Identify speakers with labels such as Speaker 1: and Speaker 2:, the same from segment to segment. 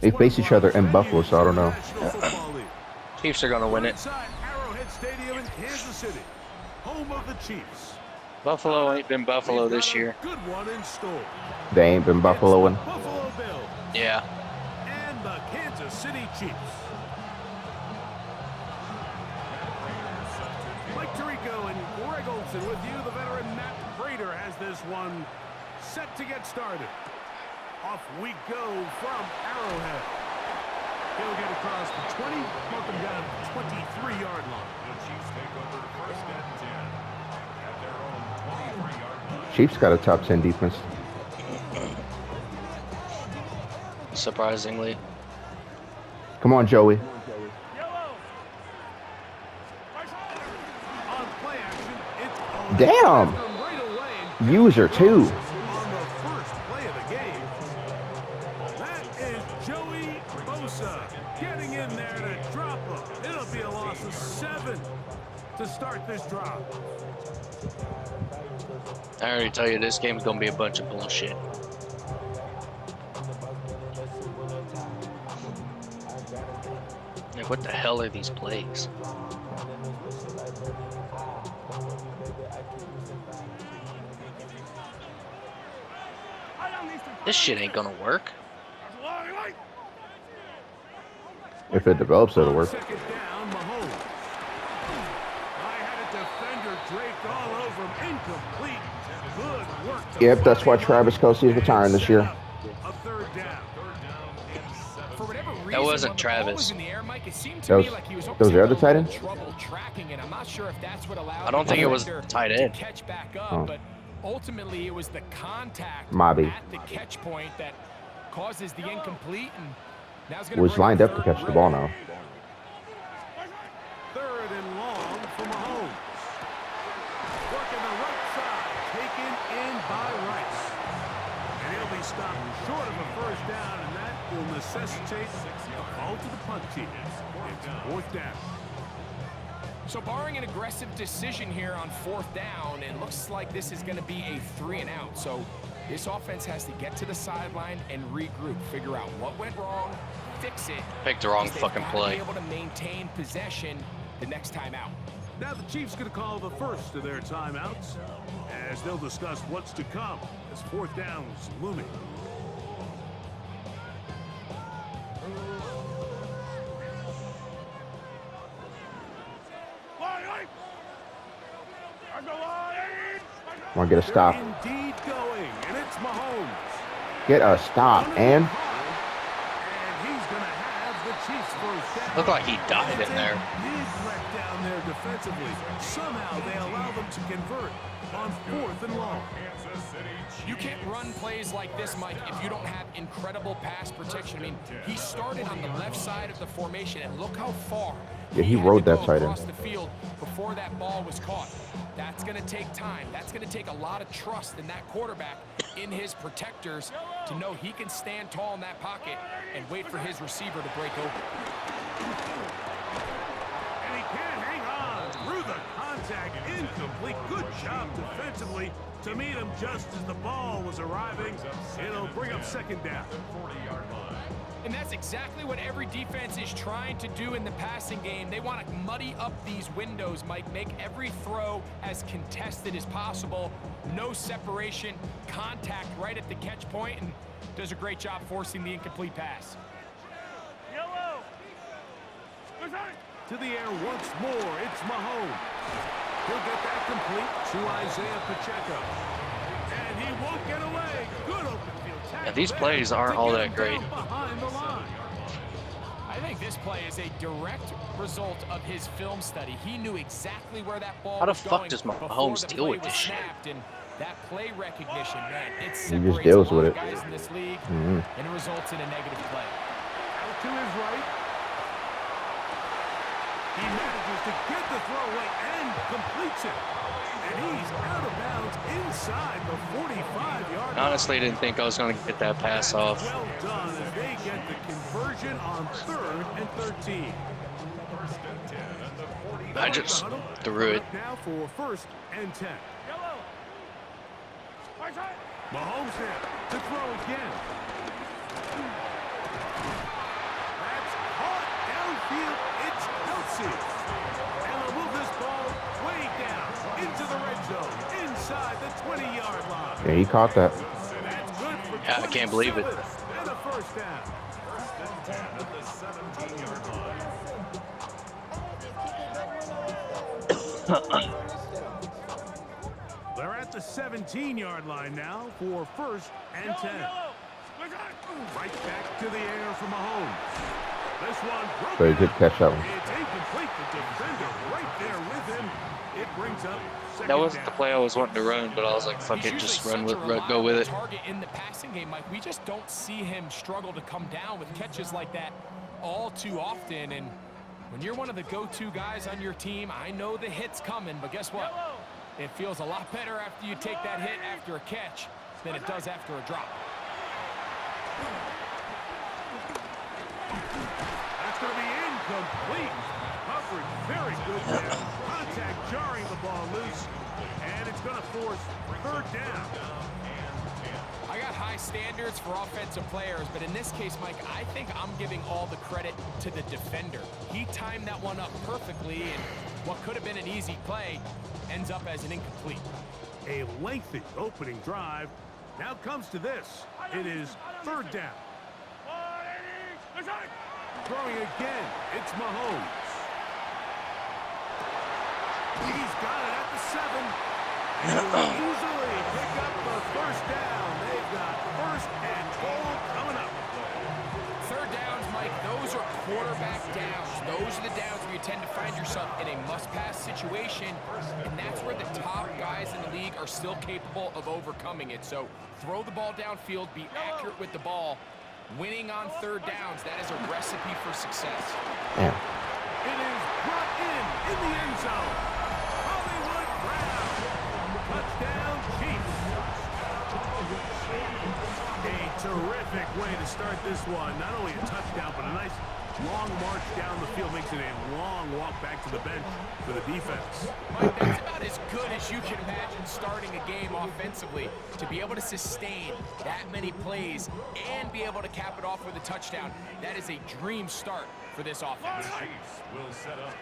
Speaker 1: They face each other in Buffalo, so I don't know.
Speaker 2: Chiefs are gonna win it.
Speaker 3: Arrowhead Stadium in Kansas City, home of the Chiefs.
Speaker 2: Buffalo ain't been Buffalo this year.
Speaker 3: Good one in store.
Speaker 1: They ain't been Buffaloing.
Speaker 3: Buffalo Bills.
Speaker 2: Yeah.
Speaker 3: And the Kansas City Chiefs. Mike Tirico and Greg Olson with you. The veteran Matt Prater has this one set to get started. Off we go from Arrowhead. He'll get across the 20, mark him down to the 23-yard line. The Chiefs take over first and 10 at their own 23-yard line.
Speaker 1: Chiefs got a top 10 defense.
Speaker 2: Surprisingly.
Speaker 1: Come on, Joey. Damn. User too.
Speaker 3: Getting in there to drop him. It'll be a loss of 7 to start this drive.
Speaker 2: I already tell you, this game's gonna be a bunch of bullshit. Like, what the hell are these plays? This shit ain't gonna work.
Speaker 1: If it develops, it'll work. Yep, that's why Travis Kelce is retiring this year.
Speaker 2: That wasn't Travis.
Speaker 1: That was the other tight end?
Speaker 2: I don't think it was tight end.
Speaker 1: Oh.
Speaker 4: Ultimately, it was the contact
Speaker 1: Mobby
Speaker 4: at the catch point that causes the incomplete, and now's going
Speaker 1: was lined up to catch the ball now.
Speaker 3: Third and long for Mahomes. Working the right side, taken in by Rice. And he'll be stopped short of a first down, and that will necessitate a call to the punt team. It's fourth down.
Speaker 4: So barring an aggressive decision here on fourth down, it looks like this is going to be a 3-and-out. So this offense has to get to the sideline and regroup, figure out what went wrong, fix it.
Speaker 2: Picked the wrong fucking play.
Speaker 4: Be able to maintain possession the next time out.
Speaker 3: Now the Chiefs going to call the first of their timeouts as they'll discuss what's to come as fourth down is looming.
Speaker 1: Want to get a stop.
Speaker 3: Indeed going, and it's Mahomes.
Speaker 1: Get a stop, and
Speaker 3: he's going to have the Chiefs first down.
Speaker 2: Looked like he died in there.
Speaker 3: Big wreck down there defensively. Somehow they allow them to convert on fourth and long.
Speaker 4: You can't run plays like this, Mike, if you don't have incredible pass protection. I mean, he started on the left side of the formation, and look how far.
Speaker 1: Yeah, he rode that side in.
Speaker 4: Across the field before that ball was caught. That's going to take time. That's going to take a lot of trust in that quarterback, in his protectors, to know he can stand tall in that pocket and wait for his receiver to break open.
Speaker 3: And he can't hang on through the contact. Incomplete. Good job defensively to meet him just as the ball was arriving. It'll bring up second down.
Speaker 4: And that's exactly what every defense is trying to do in the passing game. They want to muddy up these windows, Mike, make every throw as contested as possible. No separation, contact right at the catch point, and does a great job forcing the incomplete pass.
Speaker 3: To the air once more, it's Mahomes. He'll get that complete to Isaiah Pacheco. And he won't get away. Good open field tackle.
Speaker 2: Yeah, these plays aren't all that great.
Speaker 3: Behind the line.
Speaker 4: I think this play is a direct result of his film study. He knew exactly where that ball
Speaker 2: How the
Speaker 4: was
Speaker 2: fuck
Speaker 4: going
Speaker 2: does
Speaker 4: before
Speaker 2: Mahomes
Speaker 4: the
Speaker 2: deal
Speaker 4: play
Speaker 2: with this
Speaker 4: was
Speaker 2: shit?
Speaker 4: snapped, and that play recognition, man, it
Speaker 1: He just
Speaker 4: separates
Speaker 1: deals
Speaker 4: a lot
Speaker 1: with
Speaker 4: of
Speaker 1: it.
Speaker 4: guys in this league,
Speaker 1: Mhm.
Speaker 4: and it results in a negative play.
Speaker 3: Out to his right. He manages to get the throw away and completes it. And he's out of bounds inside the 45-yard line.
Speaker 2: Honestly, didn't think I was going to get that pass off.
Speaker 3: Well done as they get the conversion on 3rd and 13.
Speaker 2: I just threw it.
Speaker 3: Now for 1st and 10. Mahomes there to throw again.
Speaker 1: Yeah, he caught that.
Speaker 3: That's good for
Speaker 2: Yeah, I can't believe it.
Speaker 3: 26 and a first down. They're at the 17-yard line now for first and 10. Right back to the air from Mahomes. This one broken
Speaker 1: So he could
Speaker 3: up.
Speaker 1: catch that one.
Speaker 3: It's incomplete. The defender right there with him. It brings up second
Speaker 2: That wasn't the
Speaker 3: down.
Speaker 2: play I was wanting to run, but I was like, fuck
Speaker 4: He's
Speaker 2: it, just
Speaker 4: usually
Speaker 2: run
Speaker 4: such
Speaker 2: with,
Speaker 4: a
Speaker 2: go with it.
Speaker 4: reliable target in the passing game, Mike. We just don't see him struggle to come down with catches like that all too often. And when you're one of the go-to guys on your team, I know the hit's coming, but guess what? It feels a lot better after you take that hit after a catch than it does after a drop.
Speaker 3: That's going to be incomplete. Coverage very good there. Contact jarring the ball loose. And it's going to force third down.
Speaker 4: I got high standards for offensive players, but in this case, Mike, I think I'm giving all the credit to the defender. He timed that one up perfectly, and what could have been an easy play ends up as an incomplete.
Speaker 3: A lengthy opening drive. Now comes to this. It is third down. Throwing again. It's Mahomes. He's got it at the 7. And will easily pick up the first down. They've got first and goal coming up.
Speaker 4: Third downs, Mike, those are quarterback downs. Those are the downs where you tend to find yourself in a must-pass situation, and that's where the top guys in the league are still capable of overcoming it. So throw the ball downfield, be accurate with the ball. Winning on third downs, that is a recipe for success.
Speaker 1: Damn.
Speaker 3: It is brought in the end zone. Hollywood Brown. Touchdown, Chiefs. A terrific way to start this one. Not only a touchdown, but a nice long march down the field. Makes it a long walk back to the bench for the defense.
Speaker 4: Mike, that's about as good as you can imagine starting a game offensively. To be able to sustain that many plays and be able to cap it off with a touchdown, that is a dream start for this offense.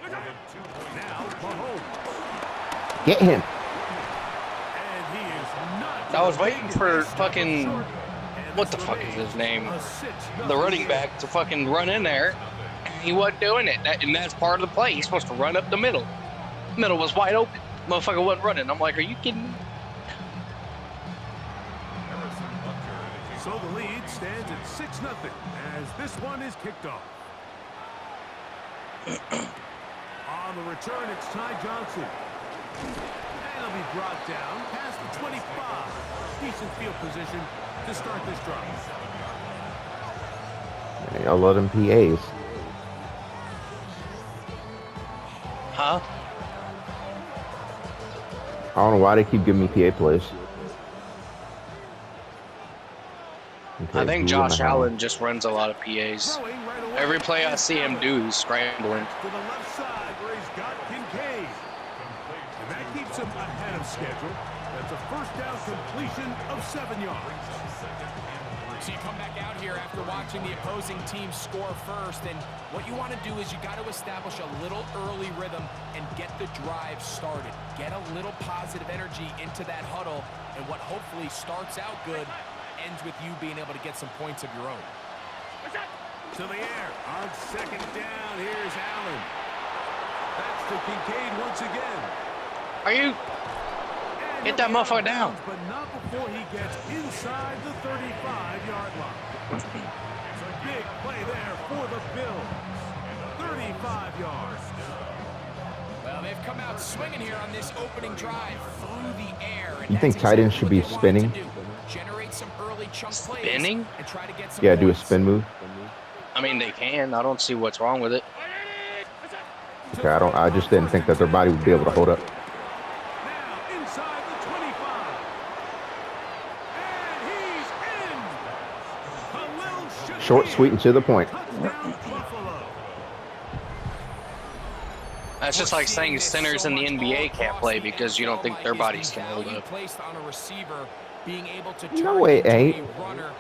Speaker 3: Now, Mahomes.
Speaker 1: Get him.
Speaker 3: And he is not.
Speaker 2: I was waiting for fucking, what the fuck is his name? The running back to fucking run in there. He wasn't doing it, and that's part of the play. He's supposed to run up the middle. Middle was wide open. Motherfucker wasn't running. I'm like, are you kidding me?
Speaker 3: So the lead stands at 6-0 as this one is kicked off. On the return, it's Ty Johnson. And he'll be brought down past the 25. Decent field position to start this drive.
Speaker 1: Y'all let him PAs.
Speaker 2: Huh?
Speaker 1: I don't know why they keep giving me PA plays.
Speaker 2: I think
Speaker 1: Okay,
Speaker 2: Josh Allen just runs a lot of PAs.
Speaker 3: Throwing right away.
Speaker 2: Every play I see him do, he's scrambling.
Speaker 3: To the left side where he's got Kincaid. And that keeps him ahead of schedule. That's a first down completion of 7 yards.
Speaker 4: So you come back out here after watching the opposing team score first, and what you want to do is you got to establish a little early rhythm and get the drive started. Get a little positive energy into that huddle, and what hopefully starts out good ends with you being able to get some points of your own.
Speaker 3: To the air on second down. Here's Allen. That's to Kincaid once again.
Speaker 2: Are you?
Speaker 3: And
Speaker 2: Get that motherfucker down.
Speaker 3: But not before he gets inside the 35-yard line. Big play there for the Bills. 35 yards.
Speaker 4: Well, they've come out swinging here on this opening drive through the air. And
Speaker 1: You think
Speaker 4: that's
Speaker 1: tight ends
Speaker 4: exactly
Speaker 1: should be
Speaker 4: what they wanted
Speaker 1: spinning?
Speaker 4: to do. Generate some early chunk plays
Speaker 2: Spinning?
Speaker 4: and try to get some
Speaker 1: Yeah, do a
Speaker 4: points.
Speaker 1: spin move.
Speaker 2: I mean, they can. I don't see what's wrong with it.
Speaker 1: Okay, I just didn't think that their body would be able to hold up.
Speaker 3: Now inside the 25. And he's in. Khalil Shakir.
Speaker 1: Short, sweet, and to the point.
Speaker 3: Touchdown, Buffalo.
Speaker 2: That's just like saying centers in the NBA can't play because you don't think their bodies can hold up.
Speaker 4: Placed on a receiver, being able to
Speaker 1: No, it
Speaker 4: turn
Speaker 1: ain't.
Speaker 4: into a runner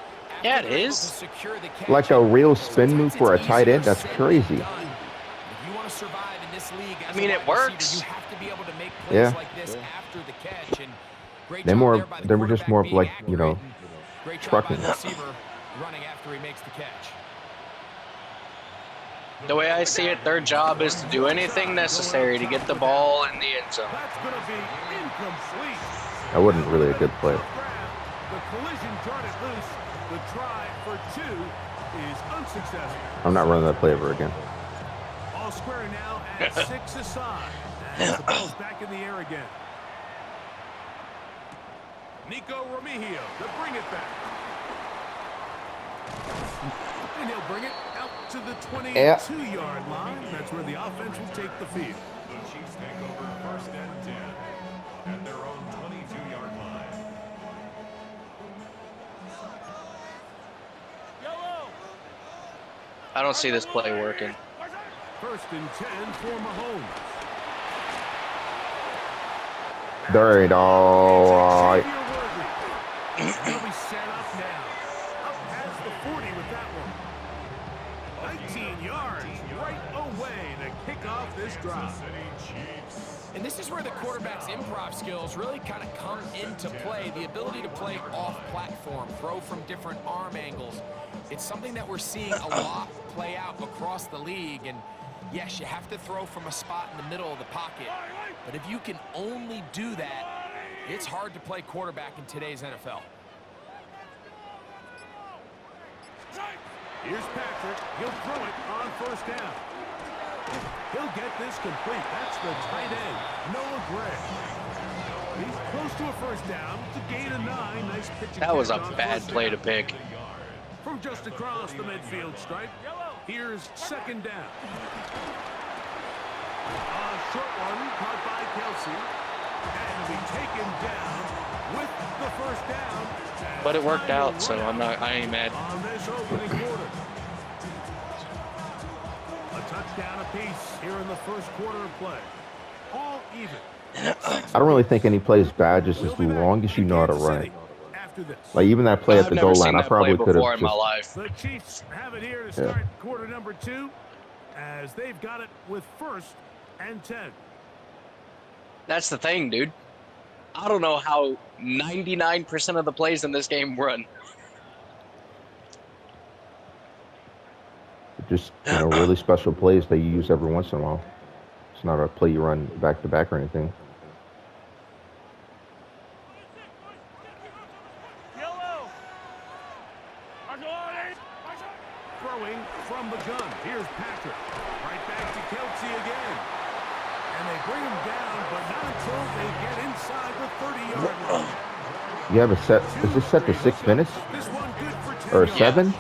Speaker 2: Yeah,
Speaker 4: after
Speaker 2: it
Speaker 4: they're able
Speaker 2: is.
Speaker 4: to secure the catch.
Speaker 1: Like a real spin move for a
Speaker 4: Sometimes
Speaker 1: tight end?
Speaker 4: it's
Speaker 1: That's
Speaker 4: easier
Speaker 1: crazy.
Speaker 4: said than done. If you want to survive in this league as
Speaker 2: I mean,
Speaker 4: a
Speaker 2: it
Speaker 4: wide receiver,
Speaker 2: works.
Speaker 4: you have to be able to make plays
Speaker 1: Yeah.
Speaker 4: like this after the catch, and Great
Speaker 1: They
Speaker 4: job
Speaker 1: more
Speaker 4: there by the
Speaker 1: they were just more of
Speaker 4: quarterback
Speaker 1: like,
Speaker 4: being
Speaker 1: you know,
Speaker 4: accurate, and great job by
Speaker 1: trucking.
Speaker 4: the receiver running after he makes the catch.
Speaker 2: The way I see it, their job is to do anything necessary to get the ball in the end zone.
Speaker 3: That's going to be incomplete.
Speaker 1: That wasn't really a good play.
Speaker 3: The collision jarred it loose. The try for 2 is unsuccessful.
Speaker 1: I'm not running that play ever again.
Speaker 3: All square now at 6 aside. And the ball's back in the air again. Nico Remigio to bring it back. And he'll bring it out to the 22-yard line. That's where the offense will take the field.
Speaker 5: The Chiefs take over 1st and 10 at their own 22-yard line.
Speaker 2: I don't see this play working.
Speaker 3: 1st and 10 for Mahomes.
Speaker 1: There it all.
Speaker 3: Xavier Worthy. He'll be set up now. Up past the 40 with that one. 19 yards right away to kick off this drive.
Speaker 4: And this is where the quarterback's improv skills really kind of come into play. The ability to play off-platform, throw from different arm angles. It's something that we're seeing a lot play out across the league. And yes, you have to throw from a spot in the middle of the pocket. But if you can only do that, it's hard to play quarterback in today's NFL.
Speaker 3: Here's Patrick. He'll throw it on 1st down. He'll get this complete. That's the tight end, Noah Gray. He's close to a 1st down. To gain a 9. Nice pitch.
Speaker 2: That was a bad play to pick.
Speaker 3: From just across the midfield stripe. Here's 2nd down. A short one caught by Kelsey. And will be taken down with the 1st down.
Speaker 2: But it worked out, so I ain't mad.
Speaker 3: On this opening quarter. A touchdown apiece here in the 1st quarter of play. All even.
Speaker 1: I don't really think any play is bad, just as long as you know how to run it. Like even that play at the goal line, I probably could have
Speaker 2: in my
Speaker 1: just.
Speaker 2: life.
Speaker 3: The Chiefs have it here to start quarter number 2, as they've got it with 1st and 10.
Speaker 2: That's the thing, dude. I don't know how 99% of the plays in this game run.
Speaker 1: Just really special plays that you use every once in a while. It's not a play you run back to back or anything.
Speaker 3: Throwing from the gun. Here's Patrick. Right back to Kelsey again. And they bring him down, but not until they get inside the 30-yard line.
Speaker 1: You have a set. Is this set to 6 minutes
Speaker 3: This one good for 10
Speaker 1: or
Speaker 3: yards.
Speaker 1: 7?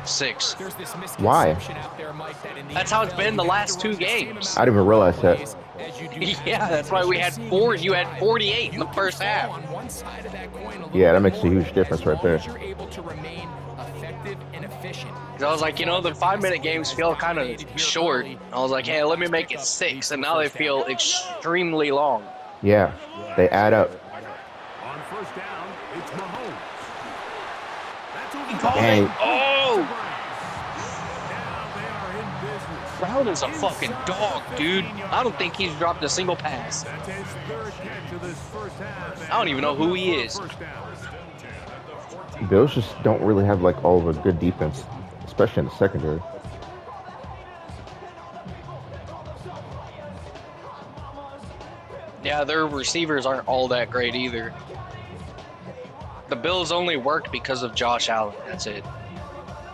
Speaker 2: 6.
Speaker 4: There's this
Speaker 1: Why?
Speaker 4: misconception out there, Mike, that in the
Speaker 2: That's how it's
Speaker 4: NFL,
Speaker 2: been the
Speaker 4: you have
Speaker 2: last
Speaker 4: to run
Speaker 2: 2
Speaker 4: the same
Speaker 2: games.
Speaker 4: amount
Speaker 1: I didn't even realize that.
Speaker 4: plays as you do
Speaker 2: Yeah, that's why we had 4. You had 48 in the first half.
Speaker 4: On one side of that coin a little
Speaker 1: Yeah, that
Speaker 4: bit
Speaker 1: makes a
Speaker 4: more,
Speaker 1: huge difference
Speaker 4: as
Speaker 1: right
Speaker 4: long
Speaker 1: there.
Speaker 4: as you're able to remain effective and efficient.
Speaker 2: 'Cause I was like, the 5-minute games feel kind of short. I was like, hey, let me make it 6, and now they feel extremely long.
Speaker 1: Yeah, they add up.
Speaker 3: On 1st down, it's Mahomes. That's over
Speaker 1: Dang.
Speaker 2: Oh!
Speaker 3: Now they are in business.
Speaker 2: Brown is a fucking dog, dude. I don't think he's dropped a single pass.
Speaker 3: That's his 3rd catch of this 1st half.
Speaker 2: I don't even know who he is.
Speaker 3: 1st down.
Speaker 1: Bills just don't really have like all of a good defense, especially in the secondary.
Speaker 2: Yeah, their receivers aren't all that great either. The Bills only work because of Josh Allen. That's it.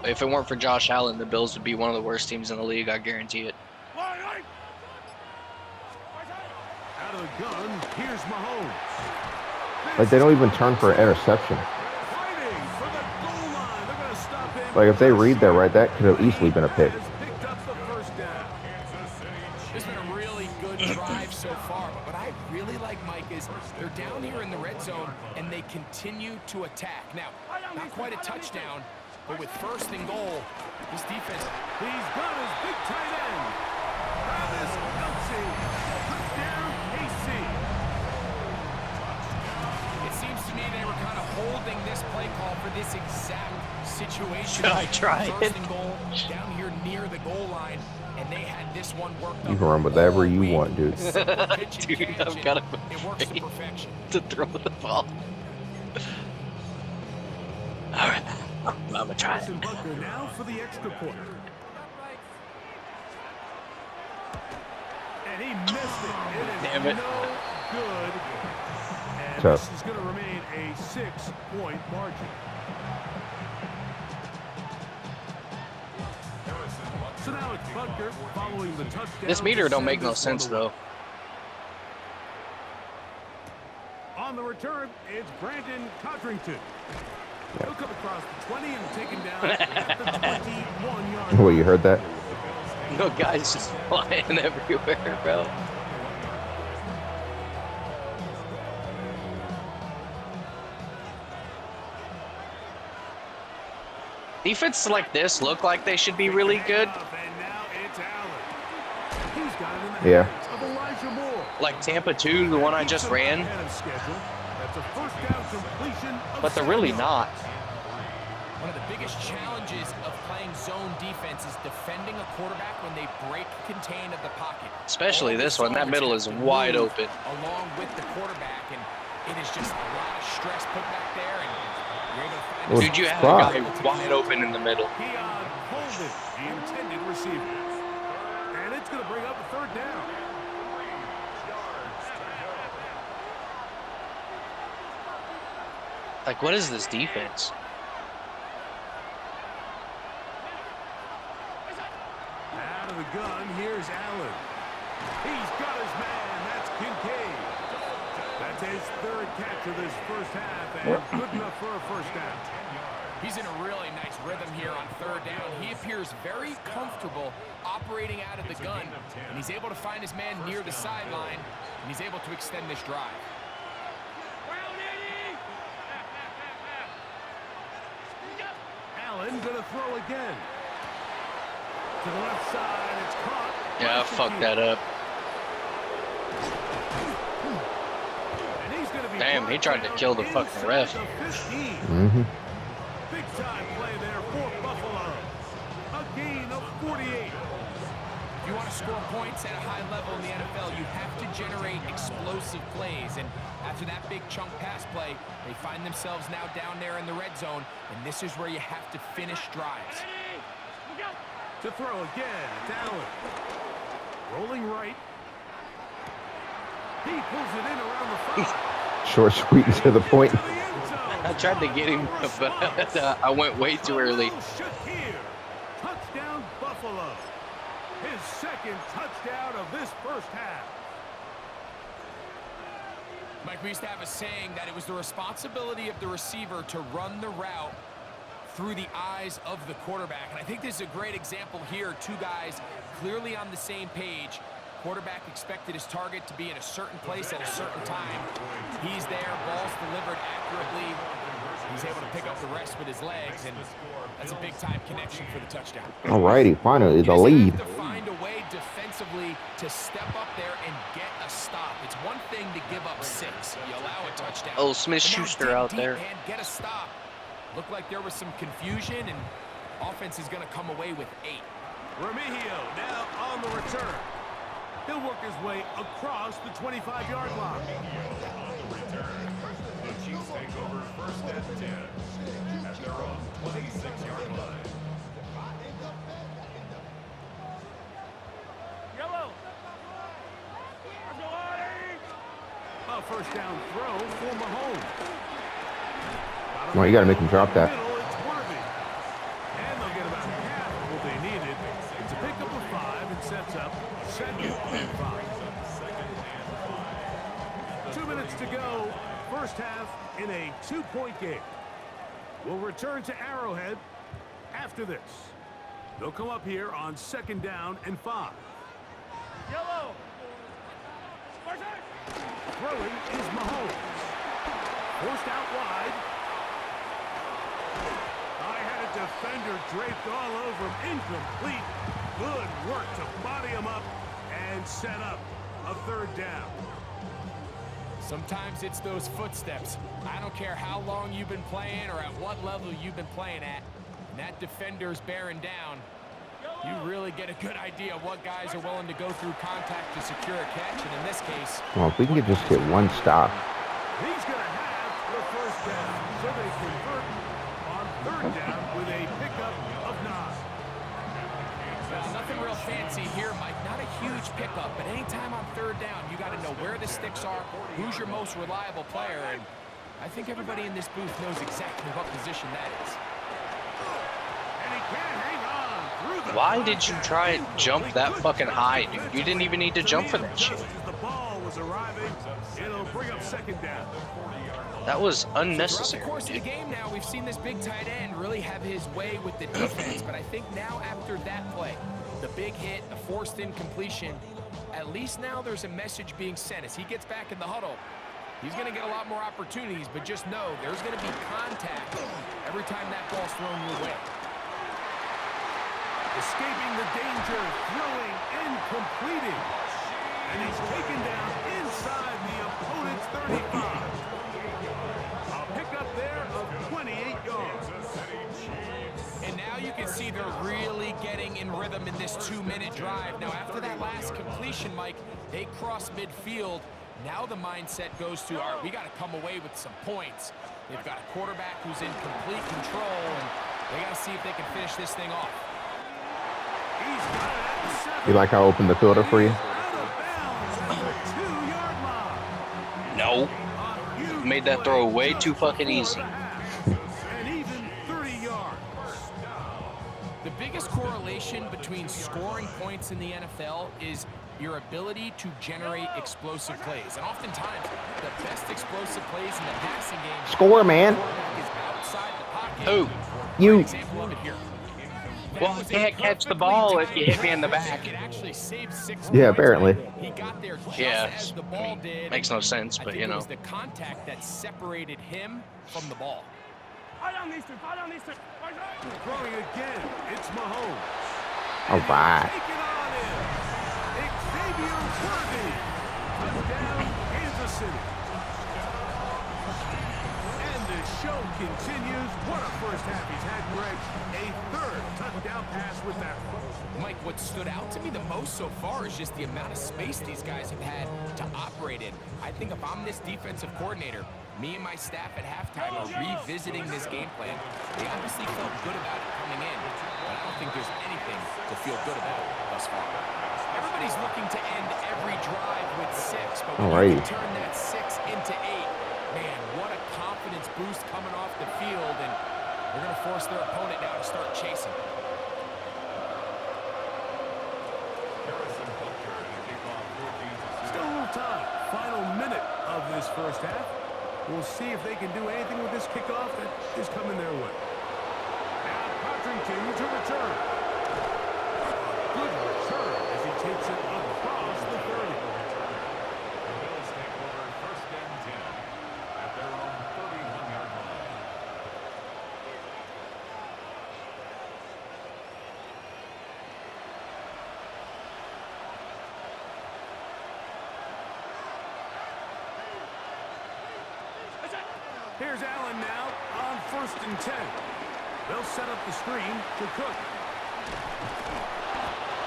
Speaker 2: If it weren't for Josh Allen, the Bills would be one of the worst teams in the league. I guarantee it.
Speaker 3: Out of the gun, here's Mahomes.
Speaker 1: Like they don't even turn for an interception.
Speaker 3: Fighting for the goal line. They're going to stop him.
Speaker 1: Like if they read that right, that could have easily been a pick.
Speaker 3: Has picked up the 1st down.
Speaker 4: It's been a really good drive so far, but what I really like, Mike, is they're down here in the red zone and they continue to attack. Now, not quite a touchdown, but with 1st and goal, this defense.
Speaker 3: He's got his big tight end. Travis Kelce. Touchdown, KC.
Speaker 4: It seems to me they were kind of holding this play call for this exact situation.
Speaker 2: Should I try
Speaker 4: 1st
Speaker 2: it?
Speaker 4: and goal, down here near the goal line. and they had this one worked
Speaker 1: You
Speaker 4: up
Speaker 1: can run whatever
Speaker 4: all
Speaker 1: you
Speaker 4: week.
Speaker 1: want, dude.
Speaker 4: Simple pitch and
Speaker 2: Dude,
Speaker 4: catch,
Speaker 2: I've got
Speaker 4: and it works to perfection.
Speaker 2: to throw the ball. All right, I'm gonna try it.
Speaker 3: Carson Bunker now for the extra point. And he missed it. It is
Speaker 2: Damn it.
Speaker 3: no good. And
Speaker 1: Tough.
Speaker 3: this is going to remain a 6-point margin. So now it's Bunker following the touchdown.
Speaker 2: This meter
Speaker 3: to
Speaker 2: don't
Speaker 3: send
Speaker 2: make no
Speaker 3: this one
Speaker 2: sense
Speaker 3: away.
Speaker 2: though.
Speaker 3: On the return, it's Brandon Codrington. He'll come across the 20 and taken down at the 21-yard
Speaker 1: Well, you heard that?
Speaker 2: No guys just flying everywhere, bro. Defenses like this look like they should be really good.
Speaker 3: And now it's Allen. He's got it in the
Speaker 1: Yeah.
Speaker 3: hands of Elijah Moore.
Speaker 2: Like Tampa 2, the one I just ran.
Speaker 3: Ahead of schedule. That's a first down completion of
Speaker 2: But they're really
Speaker 3: 7
Speaker 2: not.
Speaker 3: yards.
Speaker 4: One of the biggest challenges of playing zone defense is defending a quarterback when they break contain of the pocket.
Speaker 2: Especially
Speaker 4: All the
Speaker 2: this one. That
Speaker 4: zones
Speaker 2: middle
Speaker 4: have
Speaker 2: is
Speaker 4: to
Speaker 2: wide
Speaker 4: move
Speaker 2: open.
Speaker 4: along with the quarterback, and it is just a lot of stress put back there, and you're able to find
Speaker 1: Well,
Speaker 2: Dude, you had
Speaker 1: Fuck.
Speaker 2: a guy wide open in the middle.
Speaker 3: Keon Holden, the intended receiver. And it's going to bring up a third down.
Speaker 2: Like, what is this defense?
Speaker 3: Out of the gun, here's Allen. He's got his man. That's Kincaid. That's his third catch of this first half, and good enough for a first down.
Speaker 4: He's in a really nice rhythm here on third down. He appears very comfortable operating out of the gun, and he's able to find his man near the sideline, and he's able to extend this drive.
Speaker 3: Allen going to throw again. To the left side, it's caught.
Speaker 2: Yeah, I fucked that up.
Speaker 3: And he's gonna be
Speaker 2: Damn, he
Speaker 3: brought
Speaker 2: tried to
Speaker 3: down
Speaker 2: kill the fucking
Speaker 3: inside
Speaker 2: ref.
Speaker 3: the 15.
Speaker 1: Mm-hmm.
Speaker 3: Big time play there for Buffalo. A gain of 48.
Speaker 4: If you want to score points at a high level in the NFL, you have to generate explosive plays. And after that big chunk pass play, they find themselves now down there in the red zone. And this is where you have to finish drives.
Speaker 3: To throw again, it's Allen. Rolling right. He pulls it in around the 5.
Speaker 1: Short, sweet, and to the point.
Speaker 3: To the end zone.
Speaker 2: I tried to get him, but I went way too early.
Speaker 3: Shakir. Touchdown, Buffalo. His second touchdown of this first half.
Speaker 4: Mike, we used to have a saying that it was the responsibility of the receiver to run the route through the eyes of the quarterback. And I think this is a great example here. Two guys clearly on the same page. Quarterback expected his target to be in a certain place at a certain time. He's there, ball's delivered accurately. He's able to pick up the rest with his legs, and that's a big-time connection for the touchdown.
Speaker 1: Alrighty, finally, the
Speaker 4: You just
Speaker 1: lead.
Speaker 4: have to find a way defensively to step up there and get a stop. It's one thing to give up 6. You allow a touchdown.
Speaker 2: Oh, Smith-Schuster
Speaker 4: But now dig
Speaker 2: out
Speaker 4: deep
Speaker 2: there.
Speaker 4: And get a stop. Looked like there was some confusion, and offense is going to come away with 8.
Speaker 3: Remigio now on the return. He'll work his way across the 25-yard line.
Speaker 5: The Chiefs take over first and 10 at their own 26-yard line.
Speaker 3: A first down throw for Mahomes.
Speaker 1: Well, you got to make him drop that.
Speaker 3: Middle, it's Worthy. And they'll get about half of what they needed. It's a pickup of 5 and sets up second and 5. 2 minutes to go. First half in a 2-point game. We'll return to Arrowhead after this. They'll come up here on second down and 5. Yellow. Throwing is Mahomes. Forced out wide. I had a defender draped all over him. Incomplete. Good work to body him up and set up a third down.
Speaker 4: Sometimes it's those footsteps. I don't care how long you've been playing or at what level you've been playing at. And that defender's bearing down. You really get a good idea of what guys are willing to go through contact to secure a catch, and in this case...
Speaker 1: Well, if we can just get one stop.
Speaker 3: He's going to have the first down, so they convert on third down with a pickup of 9.
Speaker 4: Well, nothing real fancy here, Mike. Not a huge pickup, but anytime on third down, you got to know where the sticks are, who's your most reliable player, and I think everybody in this booth knows exactly what position that is.
Speaker 3: And he can't hang on through the
Speaker 2: Why did you try and jump that fucking high, dude? You didn't even need to jump for that shit.
Speaker 3: The ball was arriving. It'll bring up second down.
Speaker 2: That was
Speaker 4: Throughout the
Speaker 2: unnecessary,
Speaker 4: course of the
Speaker 2: dude.
Speaker 4: game now, we've seen this big tight end really have his way with the defense, but I think now after that play, the big hit, the forced incompletion, at least now there's a message being sent as he gets back in the huddle. He's going to get a lot more opportunities, but just know there's going to be contact every time that ball's thrown your way.
Speaker 3: Escaping the danger, throwing and completing. And he's taken down inside the opponent's 35. A pickup there of 28 yards.
Speaker 4: And now you can see they're really getting in rhythm in this 2-minute drive. Now, after that last completion, Mike, they cross midfield. Now the mindset goes to, all right, we got to come away with some points. They've got a quarterback who's in complete control, and they got to see if they can finish this thing off.
Speaker 3: He's got it at the 7.
Speaker 1: You like how I opened the filter for you?
Speaker 3: Out of bounds at the 2-yard line.
Speaker 2: No. Made that throw way too fucking easy.
Speaker 3: And even 30 yards.
Speaker 4: The biggest correlation between scoring points in the NFL is your ability to generate explosive plays. And oftentimes, the best explosive plays in the passing game...
Speaker 1: Score, man.
Speaker 4: ...is outside the pocket.
Speaker 2: Who?
Speaker 1: You.
Speaker 4: Example of it here.
Speaker 2: Well, I can't catch the ball if you hit me in the back.
Speaker 4: It actually saved 6
Speaker 1: Yeah,
Speaker 4: points.
Speaker 1: apparently.
Speaker 4: He got there just
Speaker 2: Yeah,
Speaker 4: as the ball did.
Speaker 2: makes no sense,
Speaker 4: I
Speaker 2: but
Speaker 4: think
Speaker 2: you
Speaker 4: it
Speaker 2: know.
Speaker 4: was the contact that separated him from the ball.
Speaker 3: Throwing again. It's Mahomes.
Speaker 1: All right.
Speaker 3: Take it on in. Xavier Worthy. Touchdown, Kansas City. And the show continues. What a first half he's had, Greg. A third touchdown pass with that one.
Speaker 4: Mike, what stood out to me the most so far is just the amount of space these guys have had to operate in. I think if I'm this defensive coordinator, me and my staff at halftime are revisiting this game plan. They obviously felt good about it coming in, but I don't think there's anything to feel good about thus far. Everybody's looking to end every drive with 6, but when you can turn that 6 into 8, man, what a confidence boost coming off the field, and they're going to force their opponent now to start chasing.
Speaker 3: Still a little time. Final minute of this first half. We'll see if they can do anything with this kickoff that is coming their way. Now Cotrington to return. Good return as he takes it across the 30.
Speaker 5: The Bills take over first and 10 at their own 31-yard line.
Speaker 3: Here's Allen now on first and 10. They'll set up the screen to Cook.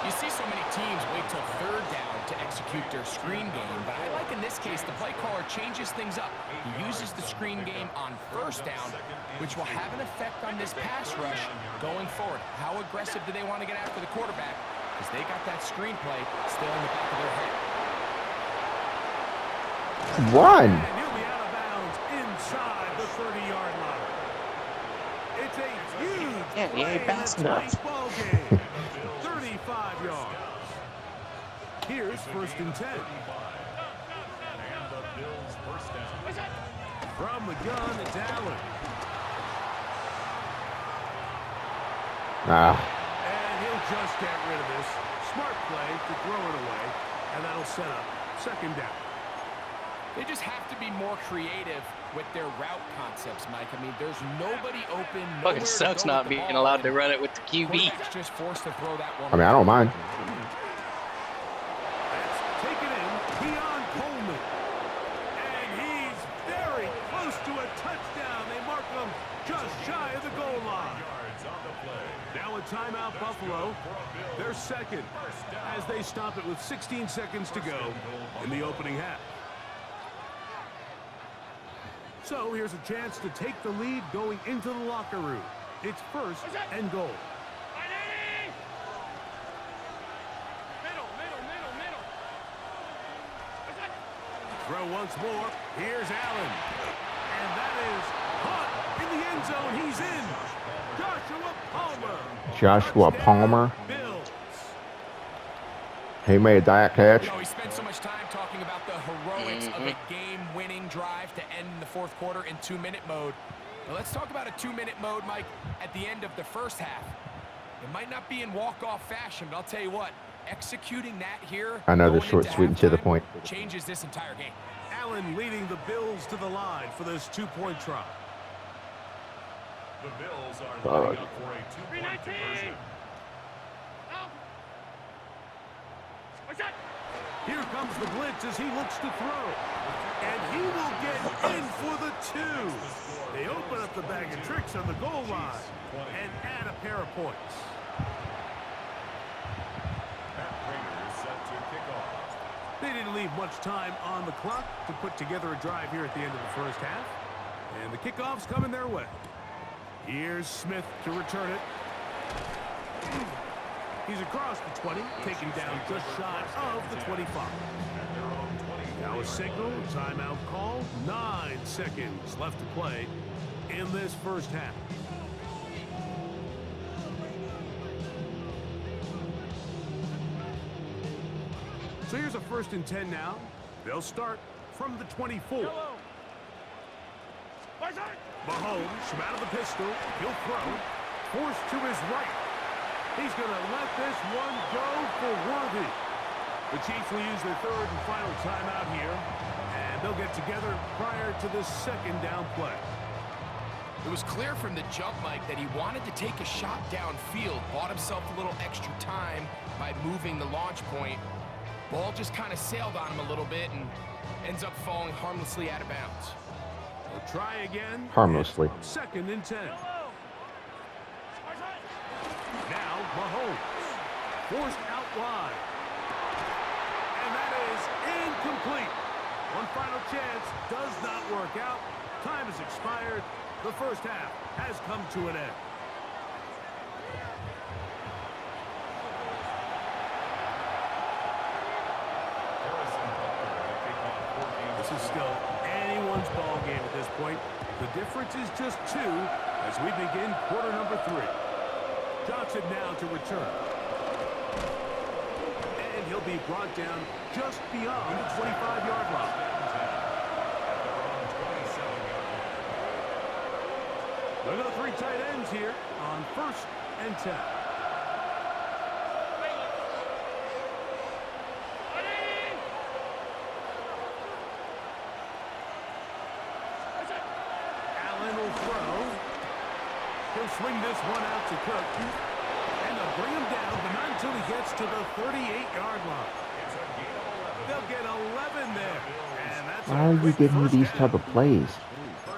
Speaker 4: You see so many teams wait till third down to execute their screen game, but I like in this case the play caller changes things up. He uses the screen game on first down, which will have an effect on this pass rush going forward. How aggressive do they want to get after the quarterback? Because they got that screen play still in the back of their head.
Speaker 1: Run.
Speaker 3: And he'll be out of bounds inside the 30-yard line. It's a huge
Speaker 2: Yeah, he ain't
Speaker 3: play
Speaker 2: fast
Speaker 3: in a
Speaker 2: enough.
Speaker 3: tight ball game. 35 yards. Here's first and 10.
Speaker 5: And the Bills first down.
Speaker 3: From the gun, it's Allen. And he'll just get rid of this. Smart play to throw it away, and that'll set up second down.
Speaker 4: They just have to be more creative with their route concepts, Mike. I mean, there's nobody open.
Speaker 2: Fucking sucks not being allowed to run it with the QB.
Speaker 4: Quarterback's just forced to throw that one.
Speaker 1: I mean, I don't mind.
Speaker 3: That's taken in Keon Coleman. And he's very close to a touchdown. They mark him just shy of the goal line.
Speaker 5: Yards on the play.
Speaker 3: Now a timeout, Buffalo. They're second as they stop it with 16 seconds to go in the opening half. So here's a chance to take the lead going into the locker room. It's first and goal. Throw once more. Here's Allen. And that is caught in the end zone. He's in. Joshua Palmer.
Speaker 1: Joshua Palmer.
Speaker 3: Bills.
Speaker 1: He made that catch.
Speaker 4: You know, we spent so much time talking about the heroics of a game-winning drive to end the fourth quarter in 2-minute mode. Now let's talk about a 2-minute mode, Mike, at the end of the first half. It might not be in walk-off fashion, but I'll tell you what, executing that here,
Speaker 1: Another
Speaker 4: going
Speaker 1: short,
Speaker 4: into
Speaker 1: sweet, and to the
Speaker 4: halftime,
Speaker 1: point.
Speaker 4: changes this entire game.
Speaker 3: Allen leading the Bills to the line for this two-point try.
Speaker 5: The Bills are lining up for a two-point conversion.
Speaker 3: Here comes the blitz as he looks to throw. And he will get in for the two. They open up the bag of tricks on the goal line and add a pair of points.
Speaker 5: Matt Prater is set to kick off.
Speaker 3: They didn't leave much time on the clock to put together a drive here at the end of the first half. And the kickoff's coming their way. Here's Smith to return it. He's across the 20, taken down just shy of the 25. Now a signal, timeout call, 9 seconds left to play in this first half. So here's a 1st and 10 now. They'll start from the 24. Mahomes from out of the pistol. He'll throw. Forced to his right. He's going to let this one go for Worthy. The Chiefs will use their 3rd and final timeout here. And they'll get together prior to the 2nd down play.
Speaker 4: It was clear from the jump, Mike, that he wanted to take a shot downfield, bought himself a little extra time by moving the launch point. Ball just kind of sailed on him a little bit and ends up falling harmlessly out of bounds.
Speaker 3: We'll try again.
Speaker 1: Harmlessly.
Speaker 3: 2nd and 10. Now Mahomes. Forced out wide. And that is incomplete. One final chance does not work out. Time has expired. The first half has come to an end. This is still anyone's ball game at this point. The difference is just 2 as we begin quarter number 3. Johnson now to return. And he'll be brought down just beyond the 25-yard line. Look at the 3 tight ends here on 1st and 10. Allen will throw. He'll swing this one out to Cook. And they'll bring him down, but not until he gets to the 38-yard line. They'll get 11 there. And that's
Speaker 1: Why are you giving me these type of plays?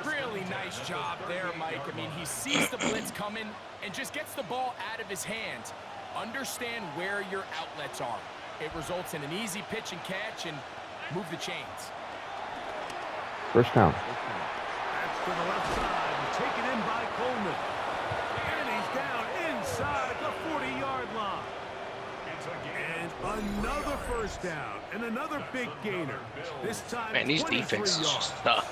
Speaker 4: Really nice job there, Mike. I mean, he sees the blitz coming and just gets the ball out of his hands. Understand where your outlets are. It results in an easy pitch and catch and move the chains.
Speaker 1: First down.
Speaker 3: That's to the left side and taken in by Coleman. And he's down inside the 40-yard line. And another first down and another big gainer. This time,
Speaker 2: Man, these
Speaker 3: 23
Speaker 2: defenses
Speaker 3: yards.
Speaker 2: suck.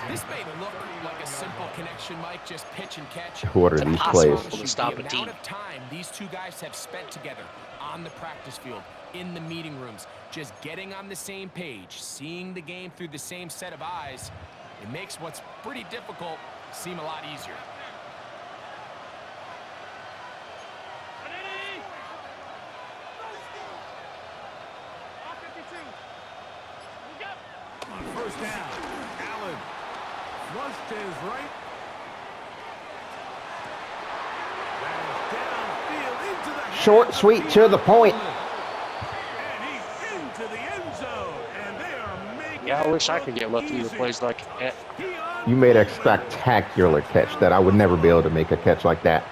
Speaker 4: This may look like a simple connection, Mike, just pitch and catch.
Speaker 1: What are
Speaker 2: It's
Speaker 1: these
Speaker 2: impossible
Speaker 1: plays?
Speaker 2: to stop
Speaker 4: the
Speaker 2: a team.
Speaker 4: amount of time these two guys have spent together on the practice field, in the meeting rooms, just getting on the same page, seeing the game through the same set of eyes, it makes what's pretty difficult seem a lot easier.
Speaker 3: On first down, Allen flushed to his right. That is downfield into the
Speaker 1: Short,
Speaker 3: hands of
Speaker 1: sweet, to the point.
Speaker 3: And he's into the end zone, and they are making
Speaker 2: Yeah, I
Speaker 3: it
Speaker 2: wish I
Speaker 3: look
Speaker 2: could get lucky with
Speaker 3: easy.
Speaker 2: plays like that.
Speaker 3: He
Speaker 1: You made a spectacular catch that I would never be able to make a catch like that.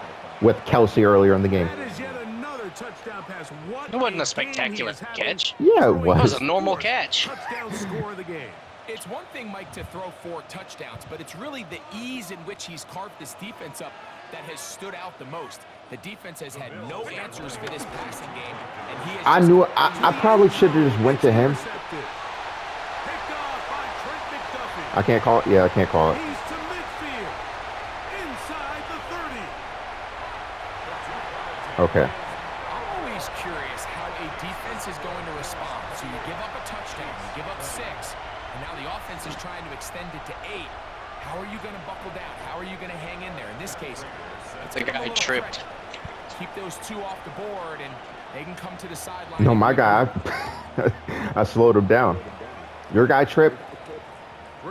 Speaker 1: with Kelsey earlier in the game.
Speaker 3: That is yet another touchdown pass. What
Speaker 2: It wasn't a
Speaker 3: game
Speaker 2: spectacular
Speaker 3: he is having.
Speaker 2: catch.
Speaker 1: Yeah, it
Speaker 2: It was
Speaker 1: was.
Speaker 2: a normal catch.
Speaker 3: Touchdown score of the game.
Speaker 4: It's one thing, Mike, to throw 4 touchdowns, but it's really the ease in which he's carved this defense up that has stood out the most. The defense has had no answers for this passing game, and he has
Speaker 1: I
Speaker 4: just
Speaker 1: knew I probably should have just went to him.
Speaker 3: Intercepted. Picked off by Trent McDuffie.
Speaker 1: I can't call it. Yeah, I can't call it.
Speaker 3: He's to midfield. Inside the 30.
Speaker 1: Okay.
Speaker 4: I'm always curious how a defense is going to respond. So you give up a touchdown, you give up 6, and now the offense is trying to extend it to 8. How are you going to buckle down? How are you going to hang in there? In this case,
Speaker 2: The guy tripped.
Speaker 4: keep those 2 off the board, and they can come to the sideline.
Speaker 1: No, my guy. I slowed him down. Your guy tripped.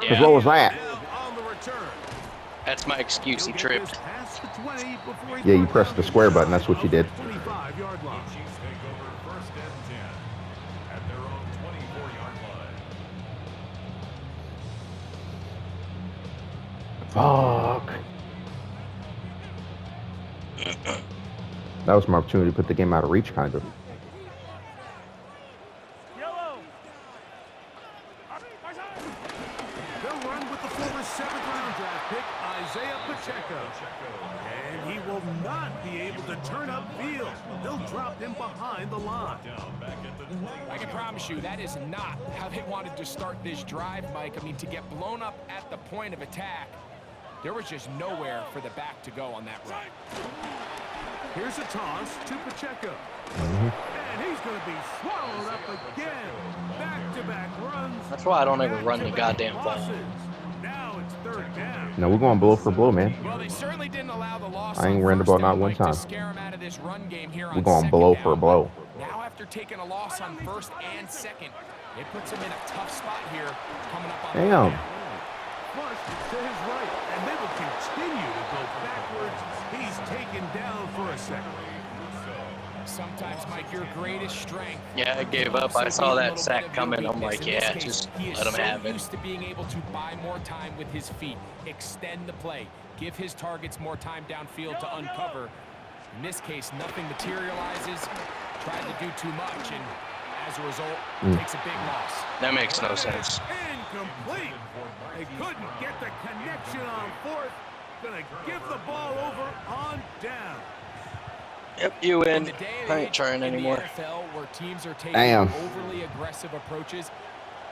Speaker 2: Yeah.
Speaker 1: What was that?
Speaker 3: Now on the return.
Speaker 2: That's my excuse. He
Speaker 3: He'll get this
Speaker 2: tripped.
Speaker 3: past the 20 before he
Speaker 1: Yeah, you
Speaker 3: throws
Speaker 1: pressed the square button. That's what you did.
Speaker 3: 25-yard line.
Speaker 5: Chiefs take over first and 10 at their own 24-yard line.
Speaker 1: Fuck. That was my opportunity to put the game out of reach, kind of.
Speaker 3: They'll run with the former 7th-round draft pick, Isaiah Pacheco. And he will not be able to turn upfield. They'll drop him behind the line.
Speaker 4: I can promise you that is not how they wanted to start this drive, Mike. I mean, to get blown up at the point of attack, there was just nowhere for the back to go on that run.
Speaker 3: Here's a toss to Pacheco. And he's going to be swallowed up again. Back-to-back runs.
Speaker 2: That's why I don't ever run the
Speaker 3: back-to-back
Speaker 2: goddamn ball.
Speaker 3: losses. Now it's 3rd down.
Speaker 1: No, we're going blow for blow, man.
Speaker 4: Well, they certainly didn't allow the loss
Speaker 1: I ain't
Speaker 4: on
Speaker 1: ran the
Speaker 4: first
Speaker 1: ball
Speaker 4: down,
Speaker 1: not one
Speaker 4: Mike, to
Speaker 1: time.
Speaker 4: scare him out of this run game here
Speaker 1: We're
Speaker 4: on
Speaker 1: going
Speaker 4: second
Speaker 1: blow
Speaker 4: down.
Speaker 1: for a blow.
Speaker 4: Now, after taking a loss on 1st and 2nd, it puts him in a tough spot here coming up on the
Speaker 1: Damn.
Speaker 3: Flush to his right, and they will continue to go backwards. He's taken down for a second.
Speaker 4: Sometimes, Mike, your greatest strength.
Speaker 2: Yeah, I gave up. I saw that sack coming. I'm like, yeah, just let him have
Speaker 4: He
Speaker 2: it.
Speaker 4: is so used to being able to buy more time with his feet, extend the play, give his targets more time downfield to uncover. In this case, nothing materializes, tried to do too much, and as a result, takes a big loss.
Speaker 2: That makes no sense.
Speaker 3: Incomplete. They couldn't get the connection on 4th. Gonna give the ball over on down.
Speaker 2: Yep, you
Speaker 4: In
Speaker 2: win.
Speaker 4: the day and
Speaker 2: I ain't
Speaker 4: age
Speaker 2: trying
Speaker 4: in the
Speaker 2: anymore.
Speaker 4: NFL, where teams are taking
Speaker 1: Damn.
Speaker 4: overly aggressive approaches,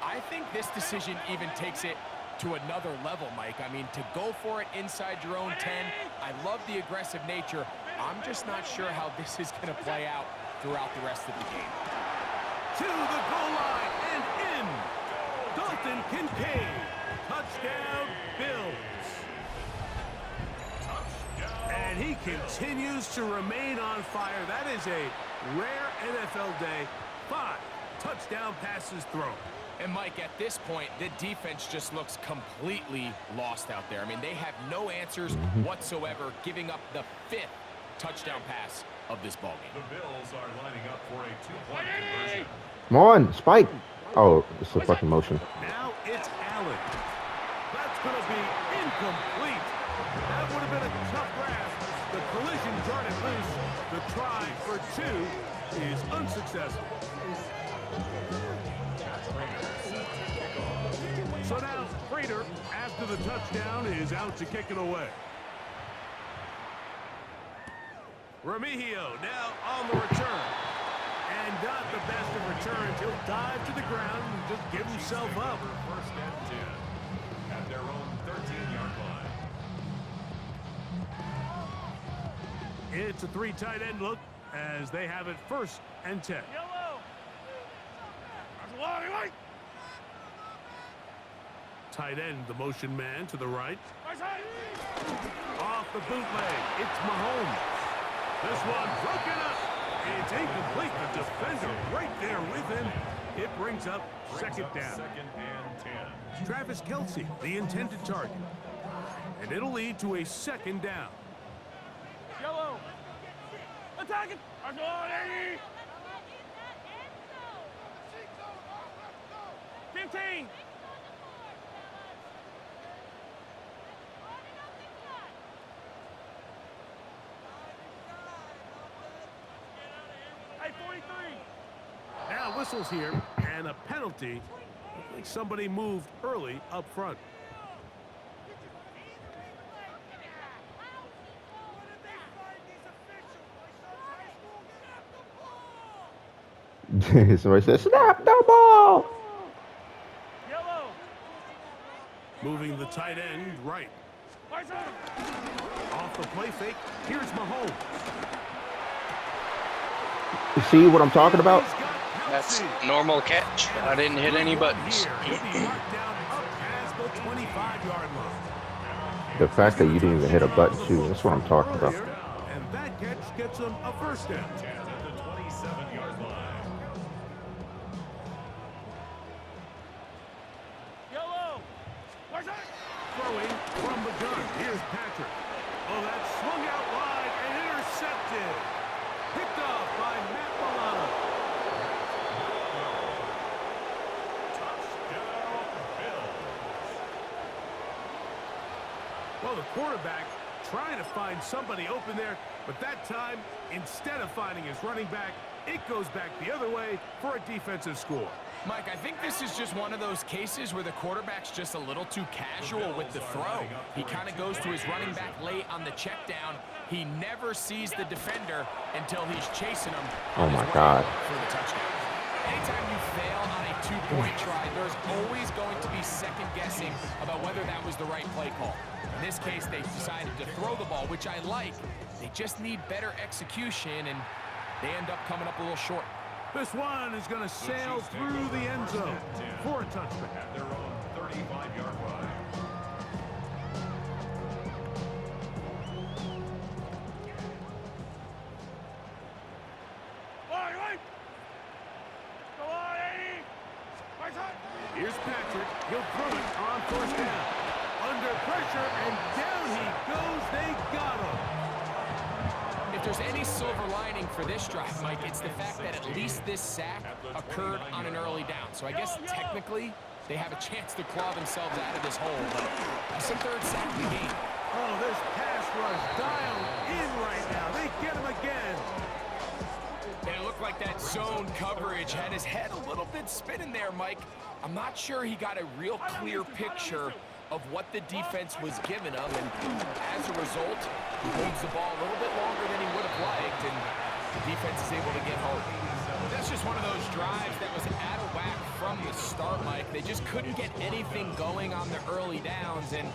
Speaker 4: I think this decision even takes it to another level, Mike. I mean, to go for it inside your own 10, I love the aggressive nature. I'm just not sure how this is going to play out throughout the rest of the game.
Speaker 3: To the goal line and in. Dalton Kincaid. Touchdown, Bills. And he continues to remain on fire. That is a rare NFL day. 5 touchdown passes thrown.
Speaker 4: And Mike, at this point, the defense just looks completely lost out there. I mean, they have no answers whatsoever, giving up the 5th touchdown pass of this ballgame.
Speaker 5: The Bills are lining up for a 2-point conversion.
Speaker 1: Come on, Spike. Oh, it's a fucking motion.
Speaker 3: Now it's Allen. That's going to be incomplete. That would have been a tough grasp. The collision jarred it loose. The try for 2 is unsuccessful. So now Prater, after the touchdown, is out to kick it away. Remigio now on the return. And not the best of returns. He'll dive to the ground and just give himself up.
Speaker 5: First and 10 at their own 13-yard line.
Speaker 3: It's a 3 tight end look as they have it 1st and 10. Tight end, the motion man to the right. Off the bootleg, it's Mahomes. This one broken up. It's incomplete. The defender right there with him. It brings up 2nd down.
Speaker 5: 2nd and 10.
Speaker 3: Travis Kelce, the intended target. And it'll lead to a 2nd down.
Speaker 6: Yellow. Attack it. 15.
Speaker 3: whistles here and a penalty. I think somebody moved early up front.
Speaker 1: Somebody says, snap the ball.
Speaker 6: Yellow.
Speaker 3: Moving the tight end right. Off the play fake, here's Mahomes.
Speaker 1: You see what I'm talking about?
Speaker 3: He's got
Speaker 2: That's
Speaker 3: Kelsey.
Speaker 2: normal catch. I didn't hit any buttons.
Speaker 3: Here, he'll be marked down up past the 25-yard line.
Speaker 1: The fact that you didn't even hit a button, too. That's what I'm talking about.
Speaker 3: And that catch gets him a first down.
Speaker 5: 10 at the 27-yard line.
Speaker 6: Yellow.
Speaker 3: Throwing from the gun. Here's Patrick. Oh, that swung out wide and intercepted. Picked off by Matt Milano.
Speaker 5: Touchdown, Bills.
Speaker 3: Well, the quarterback trying to find somebody open there, but that time, instead of finding his running back, it goes back the other way for a defensive score.
Speaker 4: Mike, I think this is just one of those cases where the quarterback's just a little too casual with the throw. He kind of goes to his running back late on the check down. He never sees the defender until he's chasing him.
Speaker 1: Oh, my God.
Speaker 4: For the touchdown. Anytime you fail on a two-point try, there's always going to be second guessing about whether that was the right play call. In this case, they decided to throw the ball, which I like. They just need better execution, and they end up coming up a little short.
Speaker 3: This one is going to sail through the end zone for a touchback.
Speaker 5: At their own 35-yard line.
Speaker 6: Go on, 80.
Speaker 3: Here's Patrick. He'll throw it on first down. Under pressure, and down he goes. They got him.
Speaker 4: If there's any silver lining for this drive, Mike, it's the fact that at least this sack occurred on an early down. So I guess technically they have a chance to claw themselves out of this hole, but that's the third sack of the game.
Speaker 3: Oh, this pass rush dialed in right now. They get him again.
Speaker 4: And it looked like that zone coverage had his head a little bit spinning there, Mike. I'm not sure he got a real clear picture of what the defense was giving him, and as a result, he holds the ball a little bit longer than he would have liked, and the defense is able to get home. That's just one of those drives that was out of whack from the start, Mike. They just couldn't get anything going on the early downs, and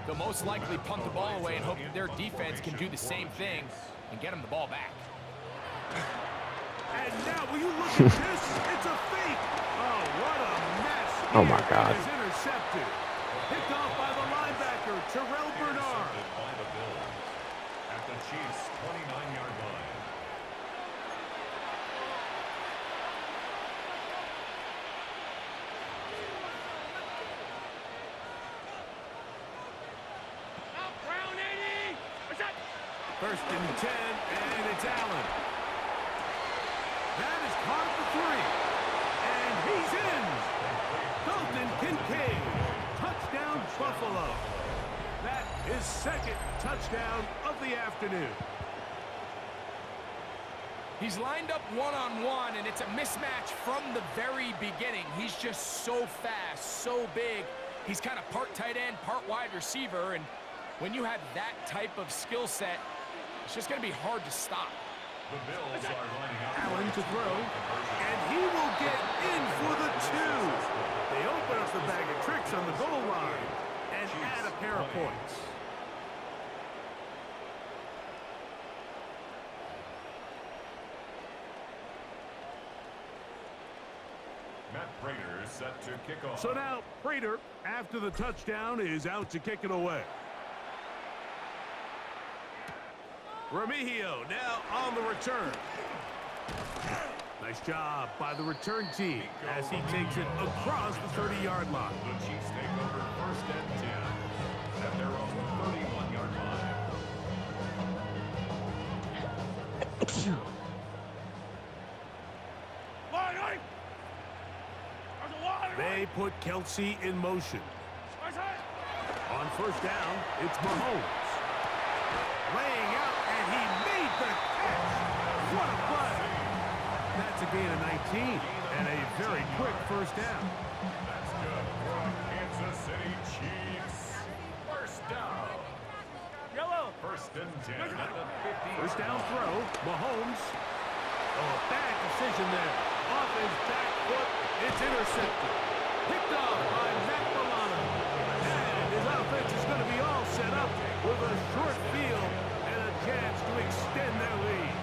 Speaker 4: they'll most likely punt the ball away and hope that their defense can do the same thing and get them the ball back.
Speaker 3: And now, will you look at this? It's a fake. Oh, what a mess.
Speaker 1: Oh, my God.
Speaker 3: It is intercepted. Picked off by the linebacker, Terrell Bernard.
Speaker 5: Intercepted by the Bills. At the Chiefs' 29-yard line.
Speaker 6: Out, Brown, 80.
Speaker 3: First and 10, and it's Allen. That is caught at the 3. And he's in. Dalton Kincaid. Touchdown, Buffalo. That is second touchdown of the afternoon.
Speaker 4: He's lined up one-on-one, and it's a mismatch from the very beginning. He's just so fast, so big. He's kind of part tight end, part wide receiver, and when you have that type of skill set, it's just going to be hard to stop.
Speaker 5: The Bills are lining up.
Speaker 3: Allen to throw, and he will get in for the 2. They open up the bag of tricks on the goal line and add a pair of points.
Speaker 5: Matt Prater set to kick off.
Speaker 3: So now, Prater, after the touchdown, is out to kick it away. Remigio now on the return. Nice job by the return team as he takes it across the 30-yard line.
Speaker 5: The Chiefs take over first and 10 at their own 31-yard line.
Speaker 3: They put Kelsey in motion. On first down, it's Mahomes. Laying out, and he made the catch. What a play. That's gain of 19 and a very quick first down.
Speaker 5: That's good for Kansas City Chiefs. First down.
Speaker 6: Yellow.
Speaker 5: First and 10 at the 50.
Speaker 3: First down throw, Mahomes. Oh, a bad decision there. Off his back foot, it's intercepted. Picked off by Matt Milano. And his offense is going to be all set up with a short field and a chance to extend their lead.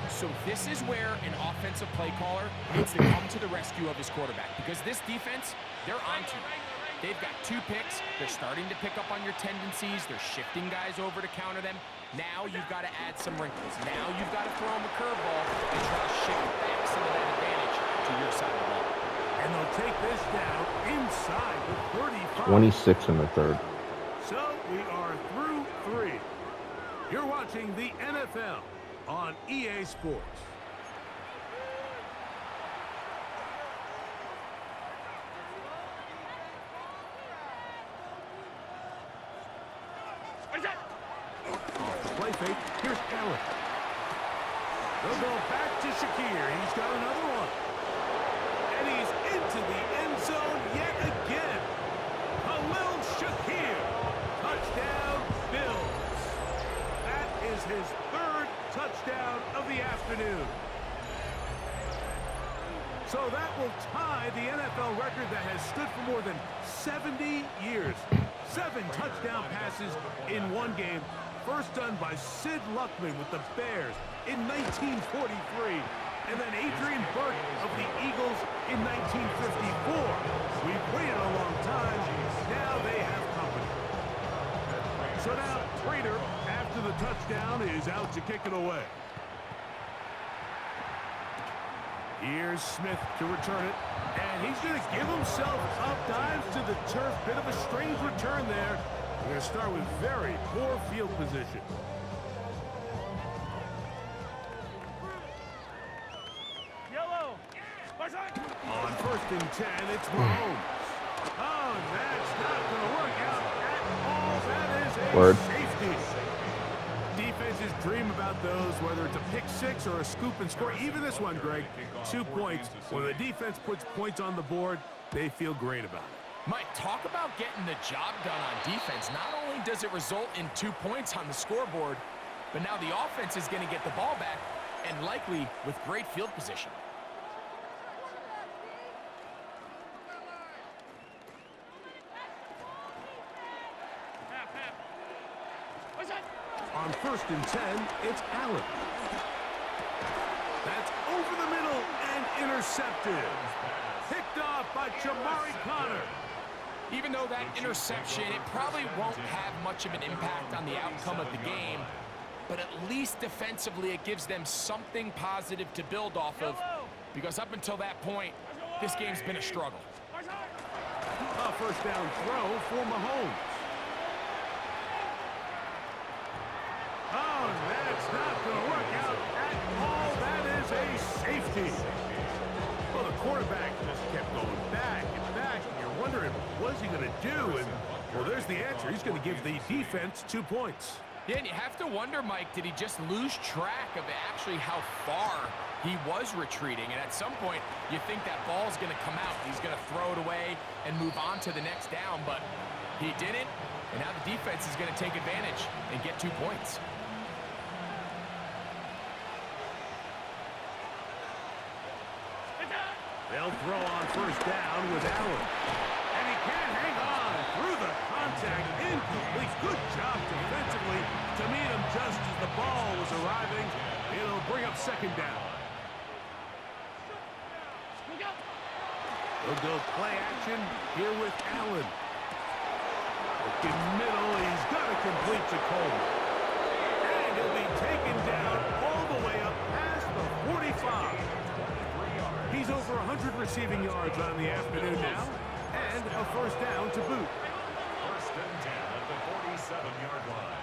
Speaker 4: So this is where an offensive play caller needs to come to the rescue of his quarterback, because this defense, they're onto you. They've got 2 picks. They're starting to pick up on your tendencies. They're shifting guys over to counter them. Now you've got to add some wrinkles. Now you've got to throw them a curveball and try to shift back some of that advantage to your side of the ball.
Speaker 3: And they'll take this down inside the 35.
Speaker 1: 26 in the third.
Speaker 3: So we are through 3. You're watching the NFL on EA Sports. Play fake. Here's Allen. They'll go back to Shakir. He's got another one. And he's into the end zone yet again. Khalil Shakir. Touchdown, Bills. That is his 3rd touchdown of the afternoon. So that will tie the NFL record that has stood for more than 70 years. 7 touchdown passes in one game. First done by Sid Luckman with the Bears in 1943. And then Adrian Burke of the Eagles in 1954. We've waited a long time. Now they have company. So now Prater, after the touchdown, is out to kick it away. Here's Smith to return it. And he's going to give himself up, dives to the turf. Bit of a strange return there. We're going to start with very poor field position.
Speaker 6: Yellow.
Speaker 3: On 1st and 10, it's Mahomes. Oh, that's not going to work out at all. That is a
Speaker 1: Word.
Speaker 3: safety. Defenses dream about those, whether it's a pick 6 or a scoop and score. Even this one, Greg, 2 points. When the defense puts points on the board, they feel great about it.
Speaker 4: Mike, talk about getting the job done on defense. Not only does it result in 2 points on the scoreboard, but now the offense is going to get the ball back, and likely with great field position.
Speaker 3: On 1st and 10, it's Allen. That's over the middle and intercepted. Picked off by Jamari Connor.
Speaker 4: Even though that interception, it probably won't have much of an impact on the outcome of the game, but at least defensively it gives them something positive to build off of, because up until that point, this game's been a struggle.
Speaker 3: A first down throw for Mahomes. Oh, that's not going to work out at all. That is a safety. Well, the quarterback just kept going back and back, and you're wondering, what's he going to do? And, well, there's the answer. He's going to give the defense 2 points.
Speaker 4: Yeah, and you have to wonder, Mike, did he just lose track of actually how far he was retreating? And at some point, you think that ball's going to come out. He's going to throw it away and move on to the next down, but he didn't. And now the defense is going to take advantage and get 2 points.
Speaker 3: They'll throw on first down with Allen. And he can't hang on through the contact. Incomplete. Good job defensively to meet him just as the ball was arriving. It'll bring up 2nd down. They'll go play action here with Allen. Looking middle. He's got to complete to Coleman. And he'll be taken down all the way up past the 45. He's over 100 receiving yards on the afternoon now, and a first down to boot.
Speaker 5: 1st and 10 at the 47-yard line.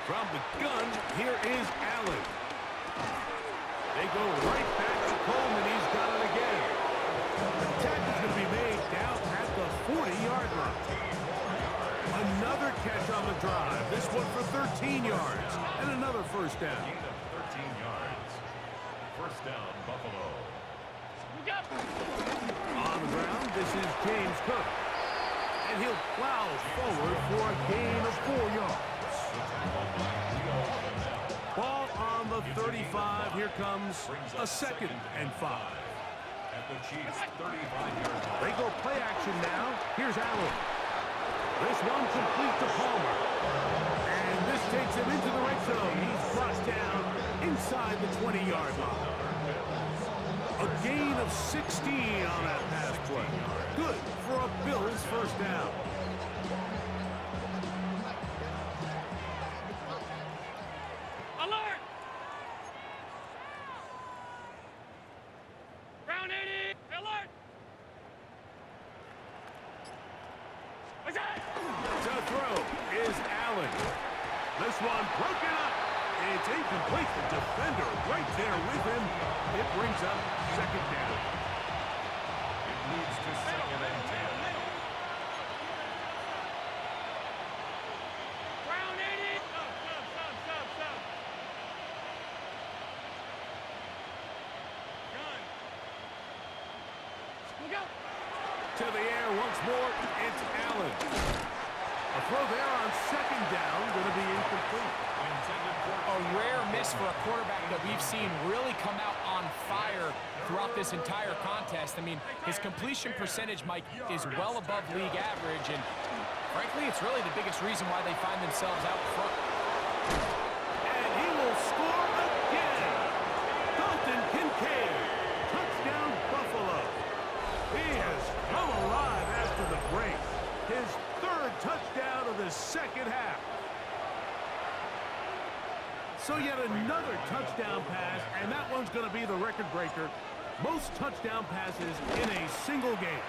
Speaker 3: From the gun, here is Allen. They go right back to Coleman. He's got it again. The tackle is going to be made down at the 40-yard line. Another catch on the drive. This one for 13 yards, and another first down.
Speaker 5: 13 yards. First down, Buffalo.
Speaker 3: On the ground, this is James Cook. And he'll plow forward for a gain of 4 yards. Ball on the 35. Here comes a 2nd and 5.
Speaker 5: At the Chiefs' 35-yard line.
Speaker 3: They go play action now. Here's Allen. This one complete to Palmer. And this takes him into the red zone. He's brought down inside the 20-yard line. A gain of 16 on that pass play. Good for a Bills first down.
Speaker 6: Alert! Round 80! Alert! What's that?
Speaker 3: To throw is Allen. This one broken up. It's incomplete. The defender right there with him. It brings up 2nd down.
Speaker 5: It leads to 2nd and 10.
Speaker 6: Round 80! Stop. Gun. Look out!
Speaker 3: To the air once more. It's Allen. A throw there on 2nd down. Going to be incomplete.
Speaker 4: A rare miss for a quarterback that we've seen really come out on fire throughout this entire contest. I mean, his completion percentage, Mike, is well above league average, and frankly, it's really the biggest reason why they find themselves out front.
Speaker 3: And he will score again. Dalton Kincaid. Touchdown, Buffalo. He has come alive after the break. His 3rd touchdown of the 2nd half. So yet another touchdown pass, and that one's going to be the record breaker. Most touchdown passes in a single game.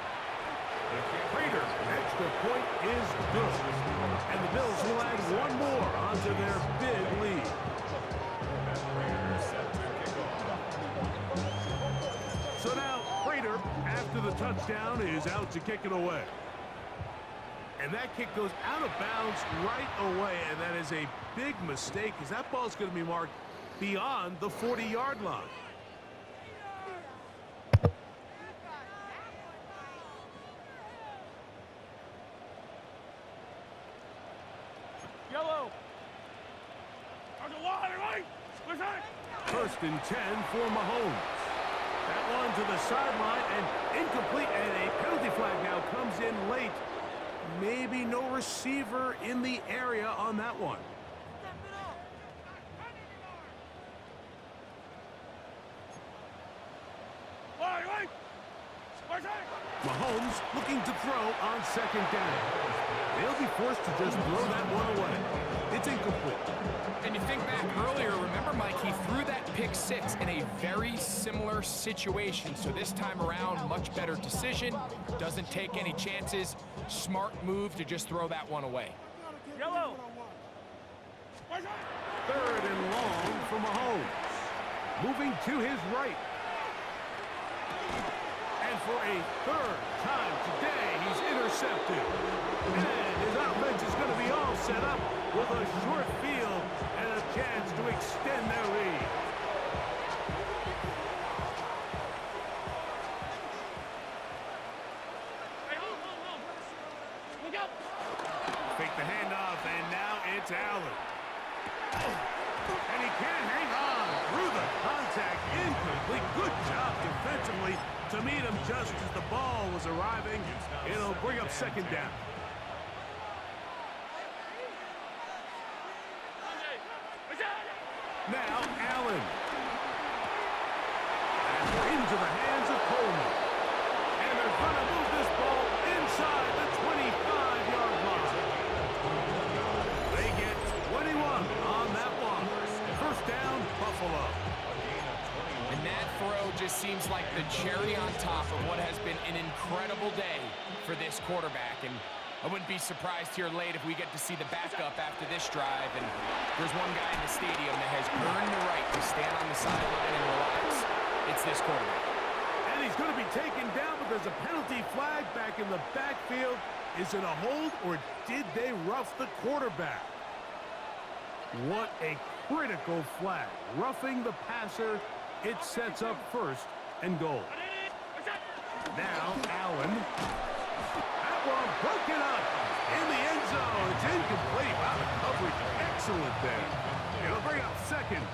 Speaker 3: Prater, extra point is good. And the Bills will add one more onto their big lead. So now Prater, after the touchdown, is out to kick it away. And that kick goes out of bounds right away, and that is a big mistake because that ball's going to be marked beyond the 40-yard line.
Speaker 6: Yellow! On the water, right? What's that?
Speaker 3: 1st and 10 for Mahomes. That one to the sideline and incomplete, and a penalty flag now comes in late. Maybe no receiver in the area on that one.
Speaker 6: Right. What's that?
Speaker 3: Mahomes looking to throw on 2nd down. They'll be forced to just throw that one away. It's incomplete.
Speaker 4: And you think back earlier, remember, Mike, he threw that pick 6 in a very similar situation. So this time around, much better decision, doesn't take any chances. Smart move to just throw that one away.
Speaker 6: Yellow! What's that?
Speaker 3: 3rd and long for Mahomes. Moving to his right. And for a 3rd time today, he's intercepted. And his offense is going to be all set up with a short field and a chance to extend their lead.
Speaker 6: Hey, hold. Look out!
Speaker 3: Fake the handoff, and now it's Allen. And he can't hang on through the contact. Incomplete. Good job defensively to meet him just as the ball was arriving. It'll bring up 2nd down. Now Allen. And into the hands of Coleman. And they're going to move this ball inside the 25-yard line. They get 21 on that one. 1st down, Buffalo.
Speaker 4: And that throw just seems like the cherry on top of what has been an incredible day for this quarterback. And I wouldn't be surprised here late if we get to see the backup after this drive. And there's one guy in the stadium that has earned the right to stand on the sideline and relax. It's this quarterback.
Speaker 3: And he's going to be taken down, but there's a penalty flag back in the backfield. Is it a hold, or did they rough the quarterback? What a critical flag. Roughing the passer It sets up first and goal. Now Allen. That one broken up in the end zone. It's incomplete. Wow, the coverage excellent there. It'll bring up second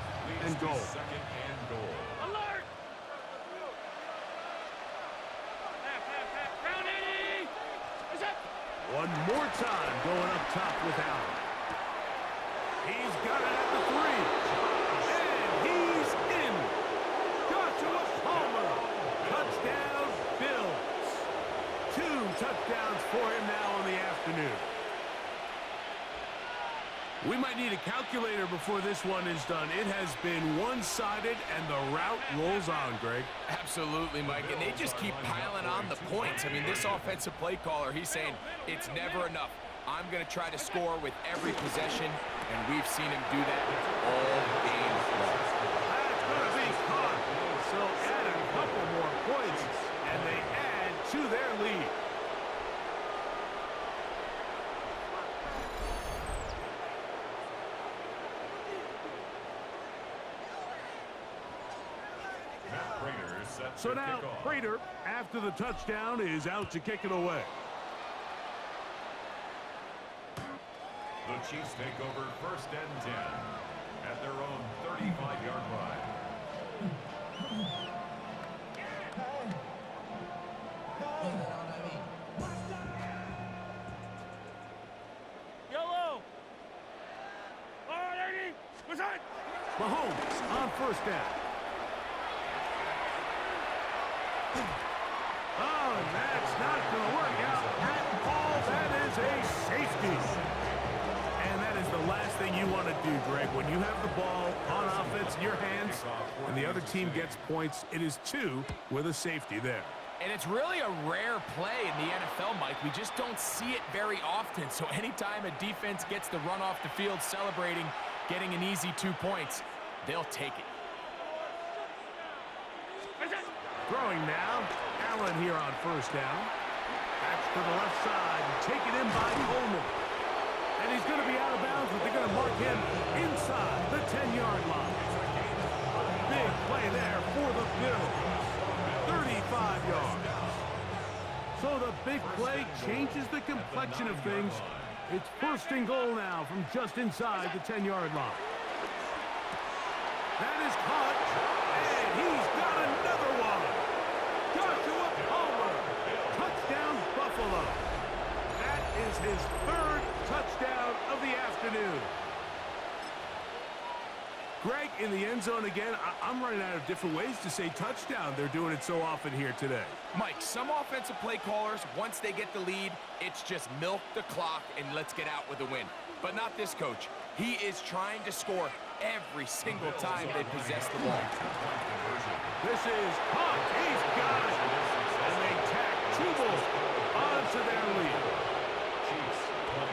Speaker 3: and goal.
Speaker 5: Second and goal.
Speaker 6: Alert! Round 80! Is it?
Speaker 3: One more time going up top with Allen. He's got it at the 3. And he's in. Joshua Palmer. Touchdown, Bills. 2 touchdowns for him now in the afternoon. We might need a calculator before this one is done. It has been one-sided, and the route rolls on, Greg.
Speaker 4: Absolutely, Mike, and they just keep piling on the points. I mean, this offensive play caller, he's saying it's never enough. I'm going to try to score with every possession, and we've seen him do that all game long.
Speaker 3: That's going to be caught. So add a couple more points, and they add to their lead.
Speaker 5: Matt Prater is set
Speaker 3: So
Speaker 5: to
Speaker 3: now
Speaker 5: kick off.
Speaker 3: Prater, after the touchdown, is out to kick it away.
Speaker 5: The Chiefs take over first and 10 at their own 35-yard line.
Speaker 6: Yellow! All right, 80! What's that?
Speaker 3: Mahomes on first down. Oh, that's not going to work out at all. That is a safety. And that is the last thing you want to do, Greg. When you have the ball on offense in your hands and the other team gets points, it is 2 with a safety there.
Speaker 4: And it's really a rare play in the NFL, Mike. We just don't see it very often. So anytime a defense gets to run off the field celebrating, getting an easy 2 points, they'll take it.
Speaker 3: Throwing now, Allen here on first down. That's to the left side, taken in by Coleman. And he's going to be out of bounds, but they're going to mark him inside the 10-yard line. Big play there for the Bills. 35 yards. So the big play changes the complexion of things. It's first and goal now from just inside the 10-yard line. That is caught, and he's got another one. Joshua Palmer, touchdown Buffalo. That is his 3rd touchdown of the afternoon. Greg, in the end zone again, I'm running out of different ways to say touchdown. They're doing it so often here today.
Speaker 4: Mike, some offensive play callers, once they get the lead, it's just milk the clock and let's get out with a win. But not this coach. He is trying to score every single time they possess the ball.
Speaker 3: This is caught. He's got it. And they tack 2 more onto their lead.
Speaker 5: Chiefs play.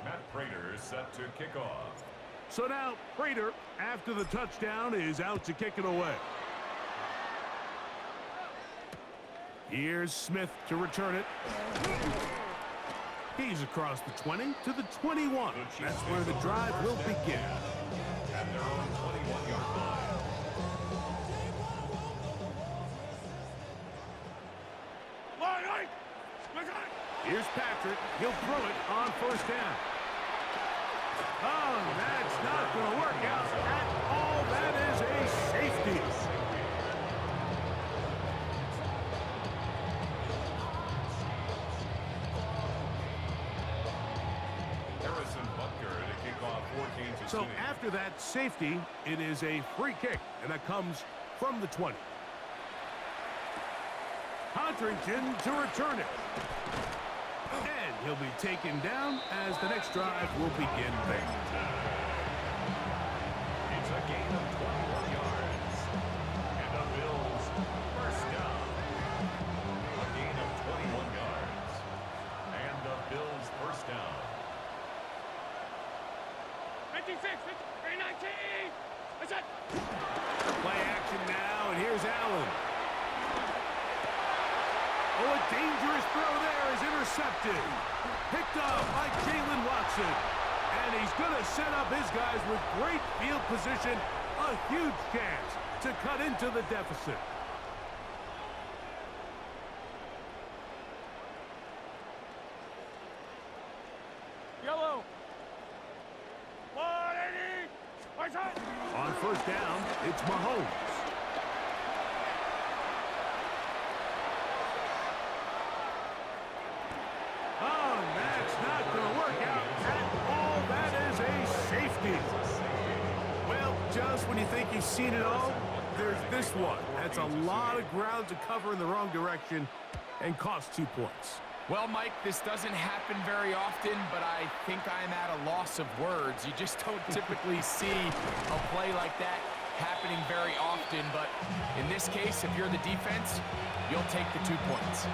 Speaker 5: Matt Prater is set to kick off.
Speaker 3: So now, Prater, after the touchdown, is out to kick it away. Here's Smith to return it. He's across the 20 to the 21. That's where the drive will begin.
Speaker 5: At their own 21-yard line.
Speaker 6: Line, what's that?
Speaker 3: Here's Patrick. He'll throw it on first down. Oh, that's not going to work out at all. That is a safety.
Speaker 5: Harrison Butker to kick off 14-6.
Speaker 3: So after that safety, it is a free kick, and that comes from the 20. Codrington to return it. And he'll be taken down as the next drive will begin there.
Speaker 5: It's a gain of 21 yards. And the Bills first down. A gain of 21 yards. And the Bills first down.
Speaker 6: 56, 19! What's that?
Speaker 3: Play action now, and here's Allen. dangerous throw there is intercepted. Picked up by Jalen Watson. And he's going to set up his guys with great field position. A huge chance to cut into the deficit.
Speaker 6: Yellow. 180. Right side.
Speaker 3: On first down, it's Mahomes. Oh, that's not going to work out at all. That is a safety. Well, just when you think you've seen it all, there's this one. That's a lot of ground to cover in the wrong direction and cost 2 points.
Speaker 4: Well, Mike, this doesn't happen very often, but I think I'm at a loss of words. You just don't typically see a play like that happening very often, but in this case, if you're the defense, you'll take the 2 points.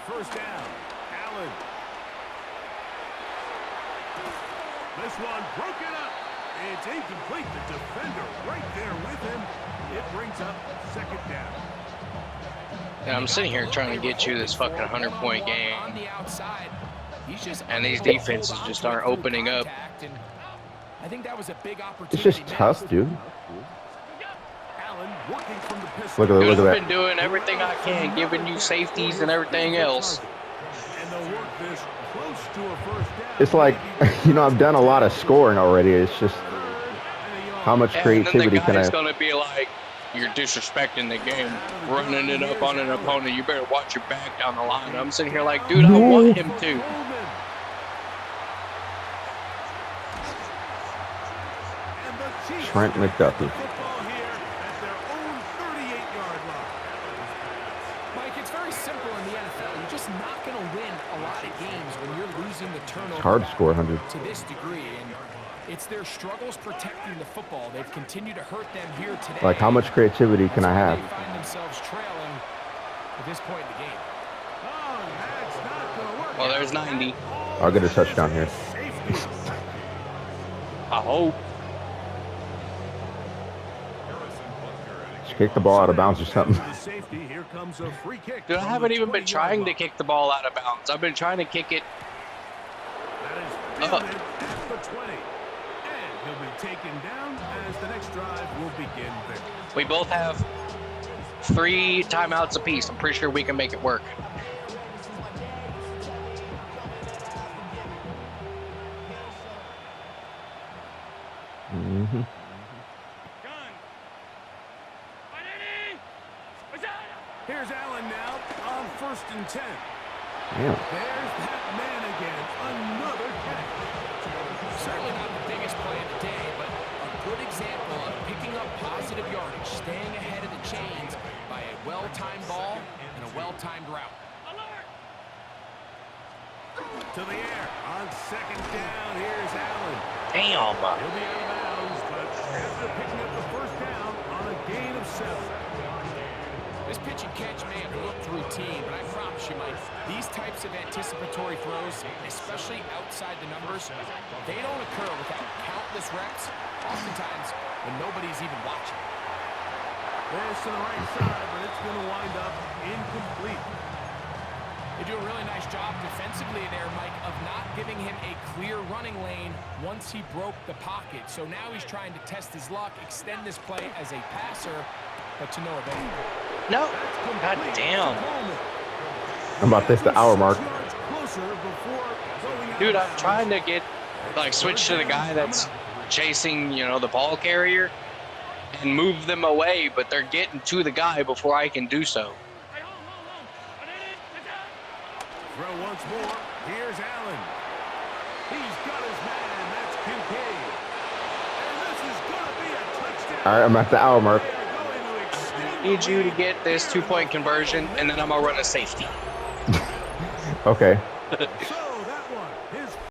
Speaker 3: First down, Allen. This one broken up. It's incomplete. The defender right there with him. It brings up second down.
Speaker 2: And I'm sitting here trying to get you this fucking 100-point game.
Speaker 4: On the outside, he's just
Speaker 2: And these defenses just aren't opening up.
Speaker 4: I think that was a big
Speaker 1: It's
Speaker 4: opportunity.
Speaker 1: just tough, dude.
Speaker 3: Allen working from the pistol.
Speaker 1: Look at
Speaker 2: Dude, I've
Speaker 1: that.
Speaker 2: been doing everything I can, giving you safeties and everything else.
Speaker 3: And they'll work this close to a first down.
Speaker 1: It's like, you know, I've done a lot of scoring already. It's just how much
Speaker 2: And then the
Speaker 1: creativity can I
Speaker 2: guy's going to be like, you're disrespecting the game, running it up on an opponent. You better watch your back down the line. I'm sitting here like, dude, I want him to.
Speaker 1: Trent McDuffie.
Speaker 4: Mike, it's very simple in the NFL. You're just not going to win a lot of games when you're losing the turnover.
Speaker 1: It's hard to score 100.
Speaker 4: To this degree, and it's their struggles protecting the football. They've continued to hurt them here today.
Speaker 1: Like, how much creativity can I have?
Speaker 4: They find themselves trailing at this point in the game.
Speaker 2: Well, there's 90.
Speaker 1: I'll get a touchdown here.
Speaker 2: I hope.
Speaker 1: Just kick the ball out of bounds or something.
Speaker 2: Dude, I haven't even been trying to kick the ball out of bounds. I've been trying to kick it up. We both have 3 timeouts apiece. I'm pretty sure we can make it work.
Speaker 1: Mm-hmm.
Speaker 3: Here's Allen now on 1st and 10.
Speaker 1: Damn.
Speaker 3: There's that man again. Another catch.
Speaker 4: Certainly not the biggest play of the day, but a good example of picking up positive yardage, staying ahead of the chains by a well-timed ball and a well-timed route.
Speaker 3: To the air on 2nd down. Here's Allen.
Speaker 2: Damn.
Speaker 3: He'll be out of bounds, but after picking up the 1st down on a gain of 7.
Speaker 4: This pitch and catch may have looked routine, but I promise you, Mike, these types of anticipatory throws, especially outside the numbers, they don't occur without countless reps, oftentimes when nobody's even watching.
Speaker 3: This to the right side, but it's going to wind up incomplete.
Speaker 4: They do a really nice job defensively there, Mike, of not giving him a clear running lane once he broke the pocket. So now he's trying to test his luck, extend this play as a passer, but to no avail.
Speaker 2: No. God damn.
Speaker 1: I'm about this the hour mark.
Speaker 2: Dude, I'm trying to get, like, switch to the guy that's chasing, you know, the ball carrier and move them away, but they're getting to the guy before I can do so.
Speaker 3: Throw once more. Here's Allen. He's got his man. That's Kincaid. And this is going to be a touchdown.
Speaker 1: All right, I'm at the hour mark.
Speaker 2: Need you to get this 2-point conversion, and then I'm going to run a safety.
Speaker 1: Okay.
Speaker 3: So